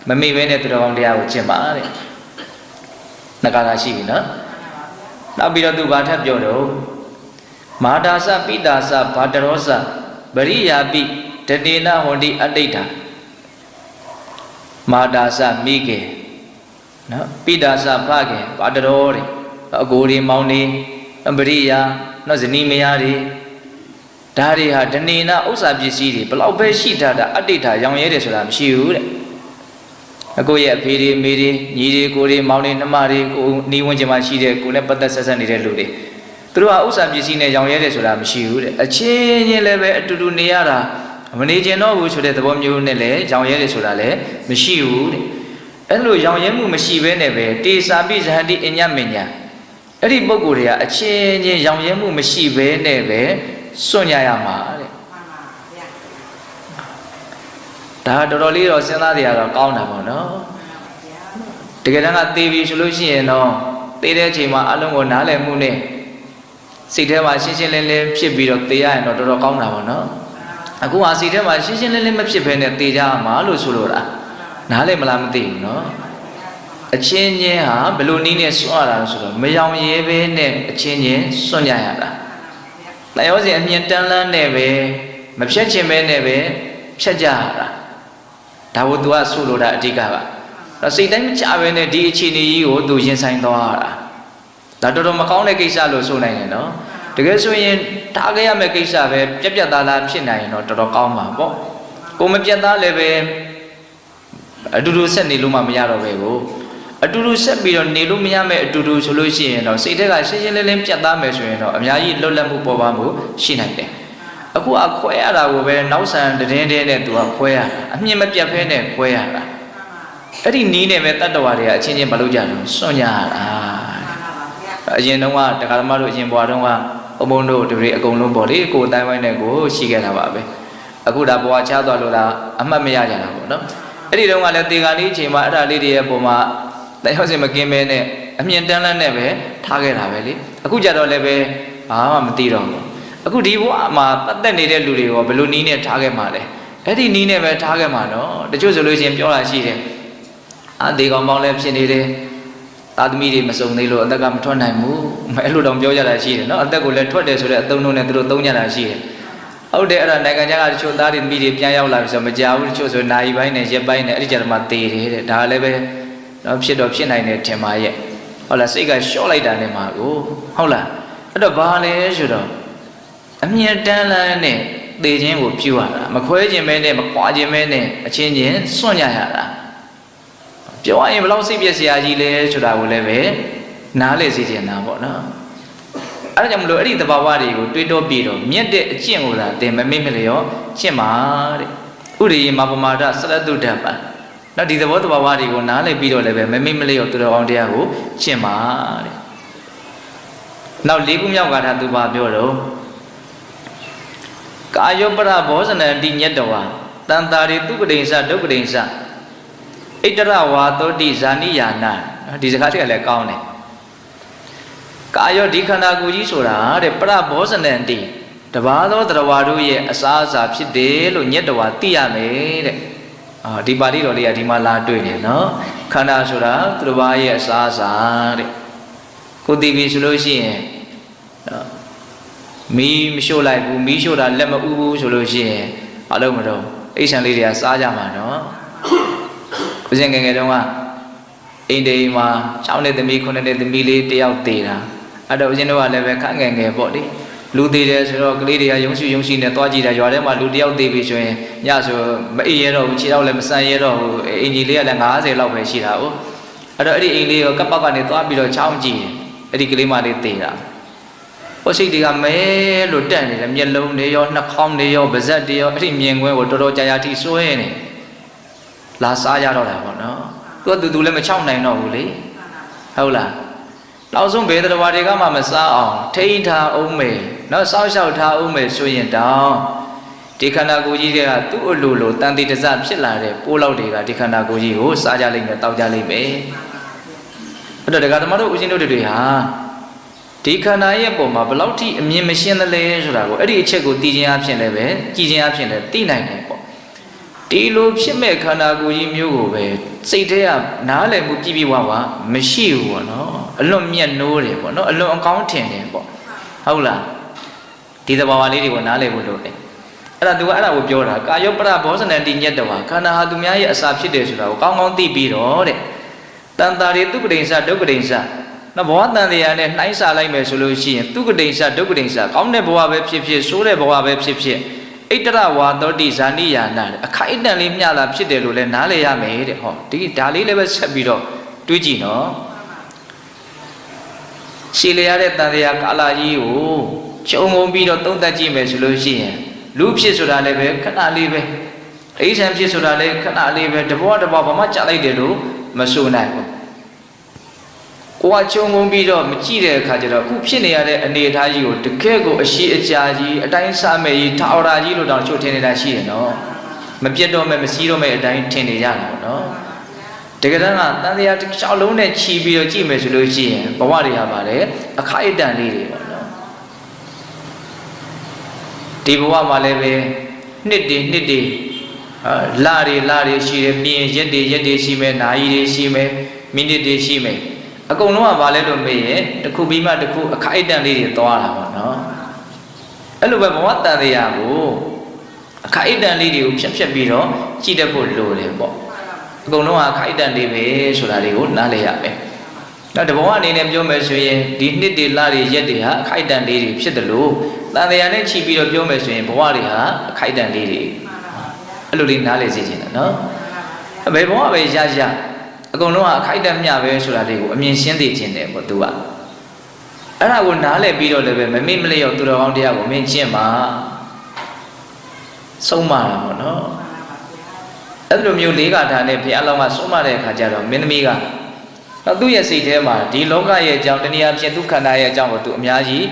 မမေ့ဘဲနဲ့သူတော်ကောင်းတရားကိုကျင့်ပါတဲ့နဂါရရှိပြီနော်နောက်ပြီးတော့သူဘာထပ်ပြောတော့မာဒါစပိတာစဘာတရောစပရိယာပိတတေနဟွန်တိအတိဋ္ဌာမာဒါစမိကေနော်ပိတာစဖခင်ဘာတရောတဲ့အကိုတွေမောင်တွေပရိယာနော်ဇနီးမယားတွေဒါတွေဟာတဏိနာဥစ္စာပစ္စည်းတွေဘလောက်ပဲရှိတာအတိဋ္ဌာရောင်ရဲတယ်ဆိုတာမရှိဘူးတဲ့အကိုရဲ့အဖေတွေမေတွေညီတွေကိုတွေမောင်တွေနှမတွေကိုနီးဝန်းကျင်မှာရှိတဲ့ကိုနဲ့ပတ်သက်ဆက်ဆက်နေတဲ့လူတွေသူတို့ဟာဥစ္စာပစ္စည်းနဲ့ရောင်ရဲတယ်ဆိုတာမရှိဘူးတဲ့အချင်းချင်းလည်းပဲအတူတူနေရတာမနေကျင်တော့ဘူးဆိုတဲ့သဘောမျိုးနဲ့လည်းရောင်ရဲတယ်ဆိုတာလည်းမရှိဘူးတဲ့အဲ့လိုရောင်ရဲမှုမရှိဘဲနဲ့ပဲတေစာပိဇဟတိအညမညာအဲ့ဒီပုဂ္ဂိုလ်တွေကအချင်းချင်းရောင်ရဲမှုမရှိဘဲနဲ့ပဲစွန့်ရရမှာတဲ့ဒါတော်တော်လေးတော့စဉ်းစားကြရတော့ကောင်းတာပေါ့နော်တကယ်တမ်းကသေပြီဆိုလို့ရှိရင်တော့သေတဲ့အချိန်မှာအလုံးကိုနားလည်မှုနဲ့စိတ်ထဲမှာရှင်းရှင်းလင်းလင်းဖြစ်ပြီးတော့သေရရင်တော့တော်တော်ကောင်းတာပေါ့နော်အခုဟာစိတ်ထဲမှာရှင်းရှင်းလင်းလင်းမဖြစ်ဘဲနဲ့သေကြမှာလို့ဆိုလို့လားနားလည်မလားမသိဘူးနော်အချင်းချင်းဟာဘယ်လိုနည်းနဲ့စွန့်ရတာလဲဆိုတော့မယောင်ရဲပဲနဲ့အချင်းချင်းစွန့်ကြရတာလျောစဉ်အမြင်တန်းလန်းနဲ့ပဲမဖြတ်ချင်ပဲနဲ့ပဲဖြတ်ကြရတာဒါကိုသူကဆိုလိုတာအဓိကပါတော့စိတ်တိုင်းမချပဲနဲ့ဒီအခြေအနေကြီးကိုသူရင်ဆိုင်သွားတာဒါတော်တော်မကောင်းတဲ့ကိစ္စလို့ဆိုနိုင်တယ်နော်တကယ်ဆိုရင်ထားခဲ့ရမယ့်ကိစ္စပဲပြတ်သားသားဖြစ်နိုင်ရင်တော့တော်တော်ကောင်းမှာပေါ့ကိုမပြတ်သားလည်းပဲအတူတူဆက်နေလို့မှမရတော့ပဲကိုအတူတူဆက်ပြီးတော့နေလို့မရမယ့်အတူတူဆိုလို့ရှိရင်တော့စိတ်ထဲကရှင်းရှင်းလင်းလင်းပြတ်သားမယ်ဆိုရင်တော့အများကြီးလွတ်လပ်မှုပေါ်ပါမှုရှိနိုင်တယ်အခုအခွဲရတာကိုပဲနောက်ဆန်တည်တဲ့နဲ့သူကခွဲရတာအမြင်မပြတ်ဖဲနဲ့ခွဲရတာအဲ့ဒီနီးနဲ့ပဲတတ္တဝါတွေကအချင်းချင်းမလုပ်ကြလို့စွန့်ကြရတာအရင်တုန်းကတရားဓမ္မတို့အရင်ဘွားတုန်းကအုံတို့တွေအကုန်လုံးပေါ့လေကိုယ်တိုင်းဝိုင်းနဲ့ကိုရှိခဲ့တာပါပဲအခုဒါဘွားချသွားလို့လားအမှတ်မရကြတာပေါ့နော်အဲ့ဒီတုန်းကလည်းတေကာလေးအချိန်မှာအဲ့ဒါလေးတွေရဲ့ပုံမှာတရားစင်မကင်းမဲနဲ့အမြင်တန်းလန်းနဲ့ပဲထားခဲ့တာပဲလေအခုကြတော့လည်းပဲဘာမှမသိတော့ဘူး အခုဒီဘဝမှာပတ်သက်နေတဲ့လူတွေကိုဘယ်လိုနီးနဲ့ထားခဲ့မှာလဲအဲ့ဒီနီးနဲ့ပဲထားခဲ့မှာနော်တချို့ဆိုလို့ရှိရင်ပြောတာရှိတယ်အာဒီကောင်ပေါင်းလည်းဖြစ်နေတယ်သားသမီးတွေမစုံသေးလို့အသက်ကမထွက်နိုင်ဘူးအဲ့လိုတော့ပြောကြတာရှိတယ်နော်အသက်ကိုလည်းထွက်တယ်ဆိုတဲ့အသုံးနှုန်းနဲ့သူတို့သုံးကြတာရှိတယ်ဟုတ်တယ်အဲ့ဒါနိုင်ငံခြားကတချို့သားတွေသမီးတွေပြန်ရောက်လာပြီဆိုမကြောက်ဘူးတချို့ဆိုနိုင်ပိုင်းနဲ့ရက်ပိုင်းနဲ့အဲ့ဒီကြတော့မှသေတယ်တဲ့ဒါလည်းပဲနော်ဖြစ်တော့ဖြစ်နိုင်တယ်ထင်ပါရဲ့ဟုတ်လားစိတ်ကလျှော့လိုက်တာနဲ့မှာကိုဟုတ်လားအဲ့တော့ဘာလဲဆိုတော့အမြင့်တန်းလန်းနဲ့သေခြင်းကိုပြုရတာမခွဲခြင်းပဲနဲ့မခွာခြင်းပဲနဲ့အချင်းချင်းစွန့်ရရတာပြောရရင်ဘယ်လောက်စိတ်ပြည့်စရာကြီးလဲဆိုတာကိုလည်းပဲနားလည်စေချင်တာပေါ့နော်အဲ့ဒါကြောင့်မလို့အဲ့ဒီသဘာဝတွေကိုတွေးတောပြီးတော့မြတ်တဲ့အကျင့်ကိုသာသင်မမေ့မလျော့ရှင်းပါတဲ့ဥရိယမပမာဒစရတုတ္တပံနော်ဒီသဘောသဘာဝတွေကိုနားလည်ပြီးတော့လည်းပဲမမေ့မလျော့သူတော်ကောင်းတရားကိုရှင်းပါတဲ့နောက်၄ခုမြောက်ကထာသူပါပြောတော့ကာယောပရဘောဇနံတိညတ္တဝါတန်တာရိတုပတိဉ္စဒုက္ခတိဉ္စဣတရဝါသောတိဇာနိယာနာဒီစကားတွေကလည်းကောင်းတယ်ကာယောဒီခန္ဓာကိုယ်ကြီးဆိုတာတဲ့ပရဘောဇနံတိတပါးသောတရားဝါတို့ရဲ့အစားအစာဖြစ်တယ်လို့ညတ္တဝါသိရမယ်တဲ့ဒီပါဠိတော်လေးကဒီမှာလာတွေ့နေနော်ခန္ဓာဆိုတာသူတစ်ပါးရဲ့အစားအစာတဲ့ကိုသိပြီဆိုလို့ရှိရင်မီးမရှို့လိုက်ဘူးမီးရှို့တာလက်မဥဘူးဆိုလို့ရှိရင်အလုံးမတော့အိဆန်လေးတွေကစားကြမှာနော်ကိုစင်ငယ်ငယ်တုန်းကအိမ်တိမ်မှာ6နှစ်သမီး9နှစ်သမီးလေးတယောက်တည်တာအဲ့တော့ဦးဇင်းတို့ကလည်းပဲခန့်ငယ်ငယ်ပေါ့လေလူတည်တယ်ဆိုတော့ကလေးတွေကယုံရှိနဲ့တွားကြည့်တာရွာထဲမှာလူတယောက်တည်ပြီဆိုရင်ညဆိုမအေးရတော့ဘူးခြေတော့လည်းမဆန်ရတော့ဘူးအင်ကြီးလေးကလည်း90လောက်ပဲရှိတာဟုတ်အဲ့တော့အဲ့ဒီအိမ်လေးကိုကပ်ပေါက်ကနေတွားပြီးတော့ချောင်းကြည့်တယ်အဲ့ဒီကလေးမလေးတည်တာဟိုစိတ်တွေကမဲလို့တက်နေတယ်မျက်လုံးတွေရောနှာခေါင်းတွေရောပါးစပ်တွေရောအဲ့ဒီမြင်ကွင်းကိုတော်တော်ကြာကြာထိစွဲနေလာစားရတော့တာပေါ့နော်သူလည်းမချောင်းနိုင်တော့ဘူးလေဟုတ်လားနောက်ဆုံးဘယ်တရားတွေကမှမစားအောင်ထိန်းထားအောင်မယ်နော်စောင့်ရှောက်ထားအောင်မယ်ဆိုရင်တောင်ဒီခန္ဓာကိုယ်ကြီးကသူ့အလိုလိုတန်တိတစဖြစ်လာတဲ့ပိုးလောက်တွေကဒီခန္ဓာကိုယ်ကြီးကိုစားကြလိမ့်မယ်တောက်ကြလိမ့်မယ်အဲ့တော့ဒကာသမားတို့ဦးဇင်းတို့တွေဟာဒီခန္ဓာရဲ့ပုံမှာဘယ်လောက်ထိအမြင်မရှင်းသလဲဆိုတာကိုအဲ့ဒီအချက်ကိုသိခြင်းအဖြစ်လည်းပဲကြည်ခြင်းအဖြစ်လည်းသိနိုင်တယ်ပေါ့ဒီလိုဖြစ်မဲ့ခန္ဓာကိုယ်ကြီးမျိုးကိုပဲစိတ်ထဲကနားလည်မှုပြည့်ပြည့်ဝဝမရှိဘူးပေါ့နော်အလွန်မြတ်နိုးတယ်ပေါ့နော်အလွန်အကောင်းထင်တယ်ပေါ့ဟုတ်လားဒီသဘာဝလေးတွေကိုနားလည်ဖို့လိုတယ်အဲ့ဒါသူကအဲ့ဒါကိုပြောတာကာယောပရဘောဇနံတိညတ္တဝါခန္ဓာဟာသူများရဲ့အစာဖြစ်တယ်ဆိုတာကိုကောင်းကောင်းသိပြီးတော့တဲ့တန်တာရိတုပတိဉ္စဒုက္ခတိဉ္စနော်ဘဝတန်တရားနဲ့နှိုင်းစာလိုက်မယ်ဆိုလို့ရှိရင်သူကတိဉ္စဒုက္ခတိဉ္စကောင်းတဲ့ဘဝပဲဖြစ်ဖြစ်ဆိုးတဲ့ဘဝပဲဖြစ်ဖြစ်ဣတရဝါသောတိဇာနိယာနာအခိုက်အတန့်လေးမျှလာဖြစ်တယ်လို့လည်းနားလည်ရမယ်တဲ့ဟောဒီဒါလေးလည်းပဲဆက်ပြီးတော့တွေးကြည့်နော်ရှည်လျားတဲ့တန်တရားကာလကြီးကိုခြုံငုံပြီးတော့သုံးသပ်ကြည့်မယ်ဆိုလို့ရှိရင်လူဖြစ်ဆိုတာလည်းပဲခဏလေးပဲအိဆံဖြစ်ဆိုတာလည်းခဏလေးပဲတဘောတဘောဘာမှကြာလိုက်တယ်လို့မဆိုနိုင်ဘူးကိုကခြုံငုံပြီးတော့မကြည့်တဲ့အခါကျတော့အခုဖြစ်နေရတဲ့အနေအထားကြီးကိုတကယ်ကိုအရှိအကြာကြီးအတိုင်းစားမဲ့ကြီးထာဝရကြီးလို့တောင်ချို့ထင်နေတာရှိတယ်နော်မပြတ်တော့မဲ့မစည်းတော့မဲ့အတိုင်းထင်နေကြတာပေါ့နော်တကယ်တမ်းကတန်တရားတစ်ချောင်းလုံးနဲ့ခြီးပြီးတော့ကြည့်မယ်ဆိုလို့ရှိရင်ဘဝတွေဟာပါတယ်အခိုက်အတန့်လေးတွေပေါ့နော်ဒီဘဝမှာလည်းပဲနှစ်တွေလတွေရှိတယ်ပြီးရင်ရက်တွေရှိမယ်နာရီတွေရှိမယ်မိနစ်တွေရှိမယ်အကုန်လုံးကဘာလဲလို့မေးရင်တစ်ခုပြီးမှတစ်ခုအခိုက်အတန့်လေးတွေသွားတာပေါ့နော်အဲ့လိုပဲဘဝတန်တရားကိုအခိုက်အတန့်လေးတွေကိုဖြတ်ပြီးတော့ကြည့်တတ်ဖို့လိုတယ်ပေါ့အကုန်လုံးကအခိုက်အတန့်လေးပဲဆိုတာတွေကိုနားလည်ရမယ်နောက်တဘဝအနေနဲ့ပြောမယ်ဆိုရင်ဒီနှစ်တွေလတွေရက်တွေဟာအခိုက်အတန့်လေးတွေဖြစ်တယ်လို့တန်တရားနဲ့ချိန်ပြီးတော့ပြောမယ်ဆိုရင်ဘဝတွေဟာအခိုက်အတန့်လေးတွေအဲ့လိုလေးနားလည်စေချင်တယ်နော်ဘယ်ဘဝပဲရအကုန်လုံးကအခိုက်အတန့်မျှပဲဆိုတာလေးကိုအမြင်ရှင်းသိခြင်းတယ်ပေါ့သူကအဲ့ဒါကိုနားလည်ပြီးတော့လည်းပဲမမေ့မလျော့သူတော်ကောင်းတရားကိုမင်းကျင့်ပါဆုံးမတာပေါ့နော်အဲ့လိုမျိုးလေးကထာနဲ့ဘုရားလောင်းကဆုံးမတဲ့အခါကျတော့မင်းသမီးကသူ့ရဲ့စိတ်ထဲမှာဒီလောကရဲ့အကြောင်းတနည်းအားဖြင့်သူခန္ဓာရဲ့အကြောင်းကိုသူအများကြီး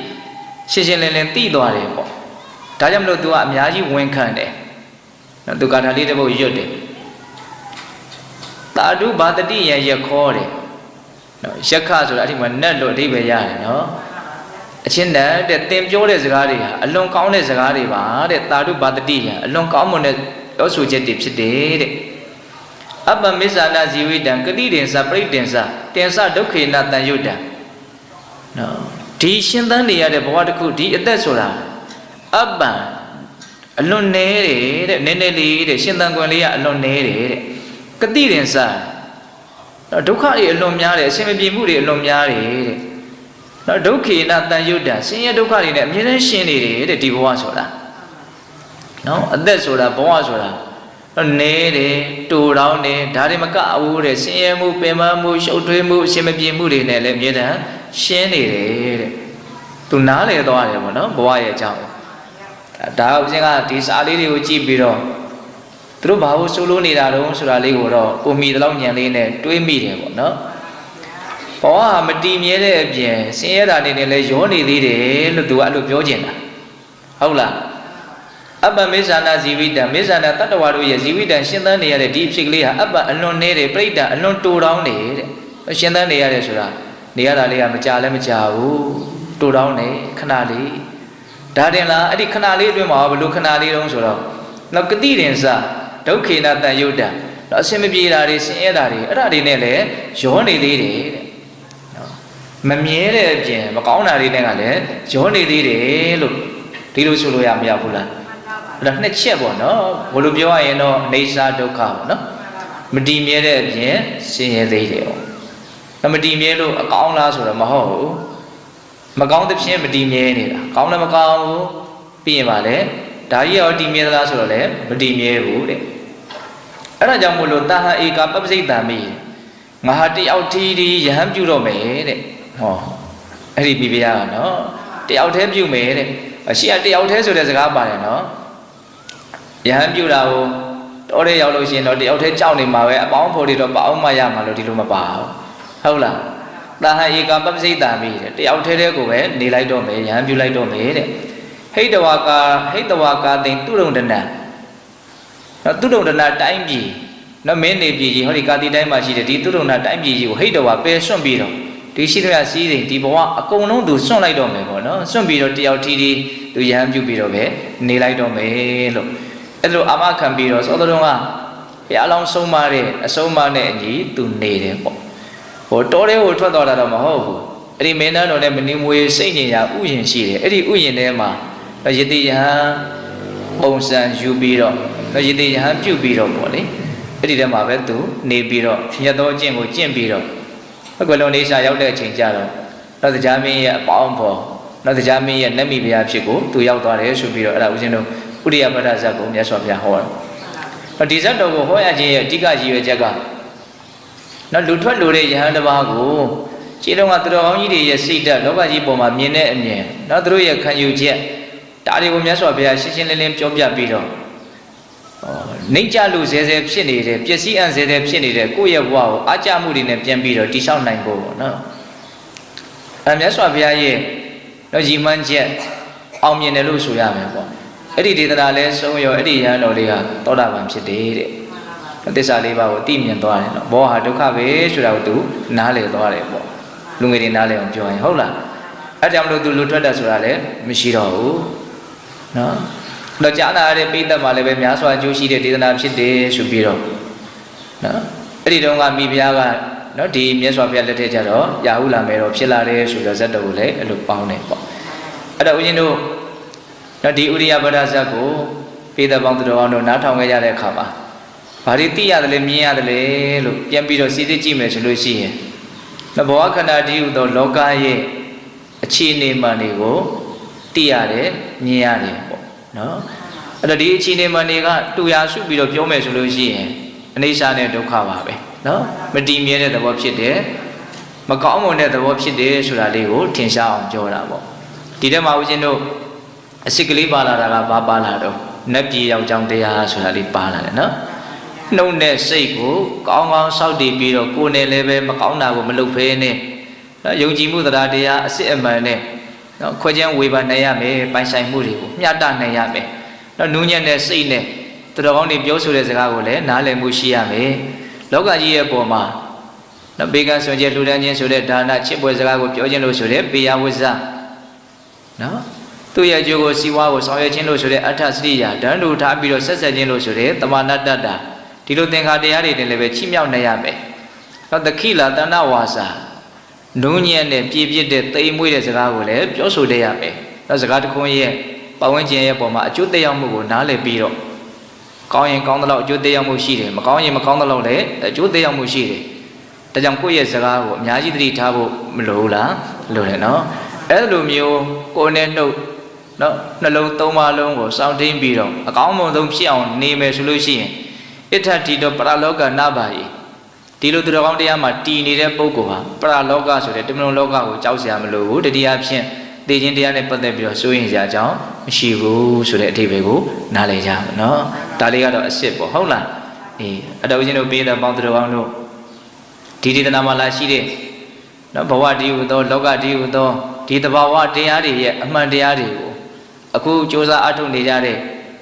ရှင်းရှင်းလင်းလင်းသိသွားတယ်ပေါ့ဒါကြောင့်မလို့သူကအများကြီးဝန်ခံတယ်သူကထာလေးတစ်ပုဒ်ရွတ်တယ်တာဓုဘာတတိယရခေါ်တယ်နော်ယက္ခဆိုတာအဲ့ဒီမှာနတ်လို့အဓိပ္ပာယ်ရတယ်နော် အချင်းတဲ့တင်ပြောတဲ့စကားတွေဟာအလွန်ကောင်းတဲ့စကားတွေပါတဲ့တာတုပါတတိယအလွန်ကောင်းမွန်တဲ့ပြောဆိုချက်တွေဖြစ်တယ်တဲ့အပ္ပမစ္ဆာနာဇီဝိတံကတိတင်္စပရိတင်္စတင်္စဒုက္ခေနတန်ယုတ်တံနော်ဒီရှင်သန်နေရတဲ့ဘဝတစ်ခုဒီအသက်ဆိုတာအပ္ပအလွန်နေတယ်တဲ့နည်းနည်းလေးတဲ့ရှင်သန်ခွင့်လေးကအလွန်နေတယ်တဲ့ကတိတင်္စဒုက္ခတွေအလွန်များတယ်အရှင်မပြေမှုတွေအလွန်များတယ်တဲ့နော်ဒုက္ခေနတန်ယုတ်တံဆင်းရဲဒုက္ခတွေနဲ့အမြဲတမ်းရှင်းနေတယ်တဲ့ဒီဘဝဆိုတာနော်အသက်ဆိုတာဘဝဆိုတာနေတယ်တူတောင်းတယ်ဒါတွေမကဘူးတဲ့ဆင်းရဲမှုပင်ပန်းမှုရှုပ်ထွေးမှုအရှင်မပြေမှုတွေနဲ့လည်းအမြဲတမ်းရှင်းနေတယ်တဲ့သူနားလေသွားတယ်ပေါ့နော်ဘဝရဲ့အကြောင်းဒါဥစဉ်ကဒီစာလေးတွေကိုကြည့်ပြီးတော့သူတို့ဘာလို့ဆိုလို့နေတာတုံးဆိုတာလေးကိုတော့ကိုမိတလောက်ညံလေးနဲ့တွေးမိတယ်ပေါ့နော်ဘဝဟာမတည်မြဲတဲ့အပြင်ဆင်းရဲတာတွေနဲ့လည်းရောနေသေးတယ်လို့သူကအဲ့လိုပြောချင်တာဟုတ်လားအပ္ပမေဇာနာဇီဝိတံမေဇာနာတတ္တဝါတို့ရဲ့ဇီဝိတံရှင်းသန်းနေရတဲ့ဒီအဖြစ်ကလေးဟာအပ္ပအလွန်နေတဲ့ပြိတ္တအလွန်တူတောင်းနေတဲ့ရှင်းသန်းနေရတယ်ဆိုတာနေရတာလေးကမကြလည်းမကြဘူးတူတောင်းနေခဏလေးဒါတင်လားအဲ့ဒီခဏလေးအတွင်းမှာဘယ်လိုခဏလေးတုံးဆိုတော့နောက်ကတိတင်္စဒုက္ခေနတန်ယုတ်တံတော့အစင်မပြေတာတွေဆင်းရဲတာတွေအဲ့ဒါတွေနဲ့လည်းရောနေသေးတယ်တဲ့နော်မမြဲတဲ့အပြင်မကောင်းတာတွေနဲ့ကလည်းရောနေသေးတယ်လို့ဒီလိုဆိုလို့ရမရဘူးလားအဲ့ဒါနှစ်ချက်ပေါ့နော်ဘယ်လိုပြောရရင်တော့နေစာဒုက္ခပေါ့နော်မတည်မြဲတဲ့အပြင်ဆင်းရဲသေးတယ်ပေါ့မတည်မြဲလို့အကောင်းလားဆိုတော့မဟုတ်ဘူးမကောင်းတဲ့ဖြင့်မတည်မြဲနေတာကောင်းလည်းမကောင်းဘူးပြီးရင်ပါလေဒါကြီးရောတည်မြဲသလားဆိုတော့လည်းမတည်မြဲဘူးတဲ့အဲ့ဒါကြောင့်မို့လို့တာဟဧကပပ္ပစိတ်တံမိငါဟာတယောက်ထီးဒီယဟန်ပြုတော့မယ်တဲ့ဟောအဲ့ဒီပြပြရတာနော်တယောက်တည်းပြုမယ်တဲ့အရှိကတယောက်တည်းဆိုတဲ့စကားပါတယ်နော်ယဟန်ပြုတာကိုတော်တဲ့ရောက်လို့ရှိရင်တော့တယောက်တည်းကြောက်နေမှာပဲအပေါင်းဖော်တွေတော့ပအောင်မရမှာလို့ဒီလိုမပါဘူးဟုတ်လားတာဟဧကပပ္ပစိတ်တံမိတဲ့တယောက်တည်းကိုပဲနေလိုက်တော့မယ်ယဟန်ပြုလိုက်တော့မယ်တဲ့ဟိတဝါကာသိင်သူရုံဒနာနော်သူရုံဒနာတိုင်းပြည်နော်မင်းနေပြည်ကြီးဟောဒီကာတိတိုင်းမှာရှိတဲ့ဒီသူရုံဒနာတိုင်းပြည်ကြီးကိုဟိတဝါပယ်စွန့်ပြီးတော့ဒီရှိတဲ့စီးစိမ်ဒီဘဝအကုန်လုံးသူစွန့်လိုက်တော့မယ်ပေါ့နော်စွန့်ပြီးတော့တယောက်ထီးသူယဟန်ပြုပြီးတော့ပဲနေလိုက်တော့မယ်လို့အဲ့လိုအာမခံပြီးတော့သောတော်ကဘုရားလောင်းဆုံးမတဲ့အဆုံးမနဲ့အညီသူနေတယ်ပေါ့ဟိုတောထဲကိုထွက်သွားတာတော့မဟုတ်ဘူးအဲ့ဒီမင်းသားတော်နဲ့မနီမွေစိတ်ညင်ရာဥယျင်ရှိတယ်အဲ့ဒီဥယျင်ထဲမှာယတိယဟန်ပုံစံယူပြီးတော့ယတိယဟန်ပြုတ်ပြီးတော့ပေါ့လေအဲ့ဒီထဲမှာပဲသူနေပြီးတော့မြတ်သောအကျင့်ကိုကျင့်ပြီးတော့ဘယ်လိုနေစာရောက်တဲ့အချိန်ကျတော့နောက်တရားမင်းရဲ့အပေါင်းဖော်နောက်တရားမင်းရဲ့နတ်မိဘုရားဖြစ်ကိုသူရောက်သွားတယ်ဆိုပြီးတော့အဲ့ဒါဦးဇင်းတို့ဥရိယပဒဇတ်ကိုမြတ်စွာဘုရားဟောတယ်ဒီဇတ်တော်ကိုဟောရခြင်းရဲ့အဓိကရည်ရွယ်ချက်ကနောက်လူထွက်လို့တဲ့ယဟန်တစ်ပါးကိုခြေတော်ကသူတော်ကောင်းကြီးတွေရဲ့စိတ်ဓာတ်လောကကြီးပေါ်မှာမြင်တဲ့အမြင်နောက်သူတို့ရဲ့ခံယူချက်ဒါတွေကိုမြတ်စွာဘုရားရှင်းရှင်းလင်းလင်းပြောပြပြီးတော့နှိမ့်ကြလို့ဇဲဇဲဖြစ်နေတယ်ပျက်စီးအံဇဲဇဲဖြစ်နေတဲ့ကိုယ့်ရဲ့ဘဝကိုအာကြမှုတွေနဲ့ပြန်ပြီးတော့တိဆောက်နိုင်ဖို့ပေါ့နော်အဲမြတ်စွာဘုရားရဲ့တော့ရည်မှန်းချက်အောင်မြင်တယ်လို့ဆိုရမယ်ပေါ့အဲ့ဒီဒေသနာလဲဆုံးရောအဲ့ဒီရဟန်းတော်လေးဟာသောတာပန်ဖြစ်တယ်တဲ့သစ္စာလေးပါးကိုသိမြင်သွားတယ်နော်ဘောဟာဒုက္ခပဲဆိုတာကိုသူနားလည်သွားတယ်ပေါ့လူငယ်တွေနားလည်အောင်ပြောရင်ဟုတ်လားအဲ့ကြောင့်မလို့သူလူထွက်တာဆိုတာလည်းမရှိတော့ဘူးနော်တော့ကြားနာရတဲ့ပိဋကတ်မှာလည်းပဲများစွာအကျိုးရှိတဲ့ဒေသနာဖြစ်တယ်ဆိုပြီးတော့နော်အဲ့ဒီတုန်းကမိဖုရားကနော်ဒီမြတ်စွာဘုရားလက်ထက်ကျတော့ရာဟုလာမယ်တော့ဖြစ်လာတယ်ဆိုတော့ဇတ်တော်ကိုလည်းအဲ့လိုပေါင်းတယ်ပေါ့အဲ့တော့ဦးဇင်းတို့နော်ဒီဥရိယပဒဇတ်ကိုပိဋကတ်ပေါင်းတော်အောင်တို့နားထောင်ခဲ့ရတဲ့အခါမှာဘာတွေသိရတယ်လဲမြင်ရတယ်လဲလို့ပြန်ပြီးတော့စီစစ်ကြည့်မယ်ဆိုလို့ရှိရင်ဘဝခန္ဓာတည်းဟူသောလောကရဲ့အခြေအနေမှန်တွေကိုသိရတယ်မြင်ရတယ်ပေါ့နော်အဲ့တော့ဒီအခြေအနေမှန်တွေကတူရာစုပြီးတော့ပြောမယ်ဆိုလို့ရှိရင်အနိစ္စနဲ့ဒုက္ခပါပဲနော်မတည်မြဲတဲ့သဘောဖြစ်တယ်မကောင်းမွန်တဲ့သဘောဖြစ်တယ်ဆိုတာလေးကိုထင်ရှားအောင်ပြောတာပေါ့ဒီထဲမှာဦးဇင်းတို့အစစ်ကလေးပါလာတာကဘာပါလာတော့နတ်ပြည်ယောက်ျောင်းတရားဆိုတာလေးပါလာတယ်နော်နှုတ်နဲ့စိတ်ကိုကောင်းကောင်းစောင့်တည်ပြီးတော့ကိုယ်နဲ့လည်းပဲမကောင်းတာကိုမလုပ်ဖဲနဲ့ယုံကြည်မှုတရားတရားအစစ်အမှန်နဲ့နော်ခွဲခြားဝေဖန်နိုင်ရမယ်ပိုင်ဆိုင်မှုတွေကိုမျှတနိုင်ရမယ်နော်နူးညံ့တဲ့စိတ်နဲ့တော်ကောင်းတွေပြောဆိုတဲ့စကားကိုလည်းနားလည်မှုရှိရမယ်လောကကြီးရဲ့ပုံမှာနော်ဘေကံဆွေကျလှူဒန်းခြင်းဆိုတဲ့ဒါနချစ်ပွဲစကားကိုပြောခြင်းလို့ဆိုတဲ့ပေယဝဇ္ဇ နော်သူ့ရဲ့အကျိုးကိုစီဝါကိုဆောင်ရွက်ခြင်းလို့ဆိုတဲ့အဋ္ဌစရိယာတန်တူထားပြီးတော့ဆက်ဆက်ခြင်းလို့ဆိုတဲ့တမနာတ္တတာဒီလိုသင်္ခါတရားတွေနဲ့လည်းပဲချိမြောက်နေရမယ်နော်တခိလာတဏ္ဍဝါစာနုံညံ့တဲ့ပြည့်ပြည့်တဲ့တိမ်မွေးတဲ့စကားကိုလည်းပြောဆိုတတ်ရမယ်နော်စကားတစ်ခုရဲ့ပတ်ဝန်းကျင်ရဲ့ပုံမှာအကျိုးသက်ရောက်မှုကိုနားလည်ပြီးတော့ကောင်းရင်ကောင်းတဲ့လောက်အကျိုးသက်ရောက်မှုရှိတယ်မကောင်းရင်မကောင်းတဲ့လောက်လည်းအကျိုးသက်ရောက်မှုရှိတယ်ဒါကြောင့်ကိုယ့်ရဲ့စကားကိုအများကြီးသတိထားဖို့မလိုဘူးလားလိုတယ်နော်အဲ့လိုမျိုးကိုယ်နဲ့နှုတ်နော်နှလုံးသုံးပါးလုံးကိုစောင့်တင်းပြီးတော့အကောင်းဆုံးဖြစ်အောင်နေမယ်ဆိုလို့ရှိရင်ဣဋ္ဌတိတောပရလောကနာပါယဒီလိုသူတော်ကောင်းတရားမှာတည်နေတဲ့ပုဂ္ဂိုလ်ဟာပရလောကဆိုတဲ့တမန်လောကကိုကြောက်စရာမလိုဘူးတတိယဖြင့်သိခြင်းတရားနဲ့ပတ်သက်ပြီးတော့စိုးရင်စရာအကြောင်းမရှိဘူးဆိုတဲ့အဓိပ္ပာယ်ကိုနားလည်ကြပါနော်ဒါလေးကတော့အစ်စ်ပေါ့ဟုတ်လားအေးအတော်ချင်းတို့ပြီးတဲ့ပေါင်းသူတော်ကောင်းတို့ဒီဒေသနာမှာလာရှိတဲ့နော်ဘဝတည်ဟူသောလောကတည်ဟူသောဒီတဘာဝတရားတွေရဲ့အမှန်တရားတွေကိုအခုစ조사အထုတ်နေကြတဲ့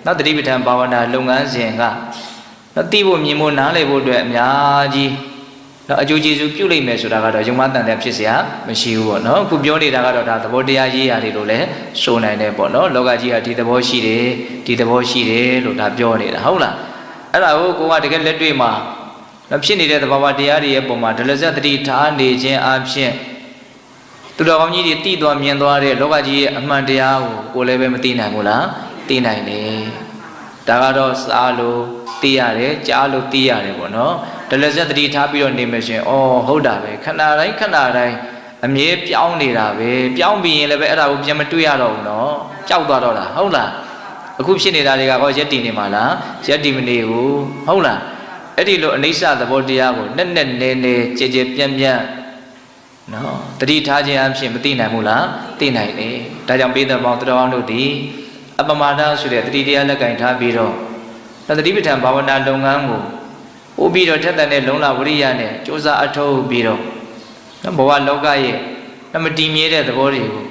နောက်တတိပဋ္ဌာန်ဘာဝနာလုပ်ငန်းစဉ်ကနော်သိဖို့မြင်ဖို့နားလည်ဖို့အတွက်အများကြီးနော်အကျိုးကျေးဇူးပြုလိမ့်မယ်ဆိုတာကတော့ယုံမတန်တဲ့ဖြစ်เสียမရှိဘူးပေါ့နော်အခုပြောနေတာကတော့ဒါသဘောတရားရေးရာတွေလို့လည်းဆိုနိုင်တယ်ပေါ့နော်လောကကြီးကဒီသဘောရှိတယ်ဒီသဘောရှိတယ်လို့ဒါပြောနေတာဟုတ်လားအဲ့ဒါကိုကတကယ်လက်တွေ့မှာနော်ဖြစ်နေတဲ့သဘာဝတရားတွေရဲ့ပုံမှာဒလဇတ်တတိထားနေခြင်းအပြင်သူတော်ကောင်းကြီးတွေတည်သွားမြင်သွားတဲ့လောကကြီးရဲ့အမှန်တရားကိုလည်းပဲမသိနိုင်ဘူးလားသိနိုင်တယ်ဒါကတော့စားလို့သိရတယ်ကြားလို့သိရတယ်ပေါ့နော်ဒလဇတ်တတိထားပြီးတော့နေမှရှင်ဩဟုတ်တာပဲခဏတိုင်းခဏတိုင်းအမြဲပြောင်းနေတာပဲပြောင်းပြီးရင်လည်းပဲအဲ့ဒါကိုပြန်မတွေ့ရတော့ဘူးနော်ကြောက်သွားတော့တာဟုတ်လားအခုဖြစ်နေတာတွေကဟောရက်တည်နေမှာလားရက်တည်မနေဘူးဟုတ်လားအဲ့ဒီလိုအနိစ္စသဘောတရားကိုနဲ့နဲကြဲပြန့်နော်တတိထားခြင်းအဖြစ်မသိနိုင်ဘူးလားသိနိုင်တယ်ဒါကြောင့်ပေးတဲ့ပေါင်းသူတော်ကောင်းတို့ဒီအပမာဒဆိုတဲ့တတိတရားလက်ကင်ထားပြီးတော့တတိပဋ္ဌာန်ဘာဝနာလုပ်ငန်းကိုပို့ပြီးတော့ထက်တဲ့နဲ့လုံလဝရိယနဲ့စ조사အထောက်ပြီးတော့ဘဝလောကရဲ့မတည်မြဲတဲ့သဘောတွေကို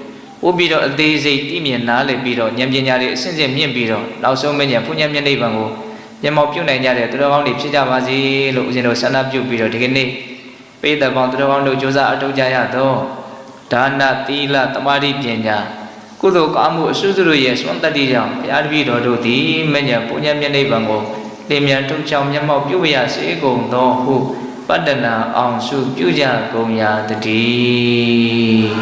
ပို့ပြီးတော့အသေးစိတ်သိမြင်နားလည်ပြီးတော့ဉာဏ်ပညာတွေအစဉ်စဉ်မြင့်ပြီးတော့နောက်ဆုံးမဉဏ်ဘုညာမျက်နှိပ်ပံကိုမျက်မှောက်ပြုနိုင်ကြတဲ့သူတော်ကောင်းတွေဖြစ်ကြပါစေလို့ဦးဇင်းတို့ဆန္ဒပြုပြီးတော့ဒီကနေ့ပေးတဲ့ပေါင်းသူတော်ကောင်းတို့စ조사အထောက်ကြရတော့ဒါနသီလသမာဓိပညာကုသိုလ်ကောင်းမှုအစွတ်စွတ်ရဲ့စွမ်းတတ္တိကြောင့်ဘုရားတပည့်တော်တို့သည်မဉဏ်ဘုညာမျက်နှိပ်ပံကိုလင်းမြန်ထုတ်ချောင်မျက်မှောက်ပြုရစေကုန်သောဟုပတ္တနာအောင်စုပြုကြကုန်ရာတည်း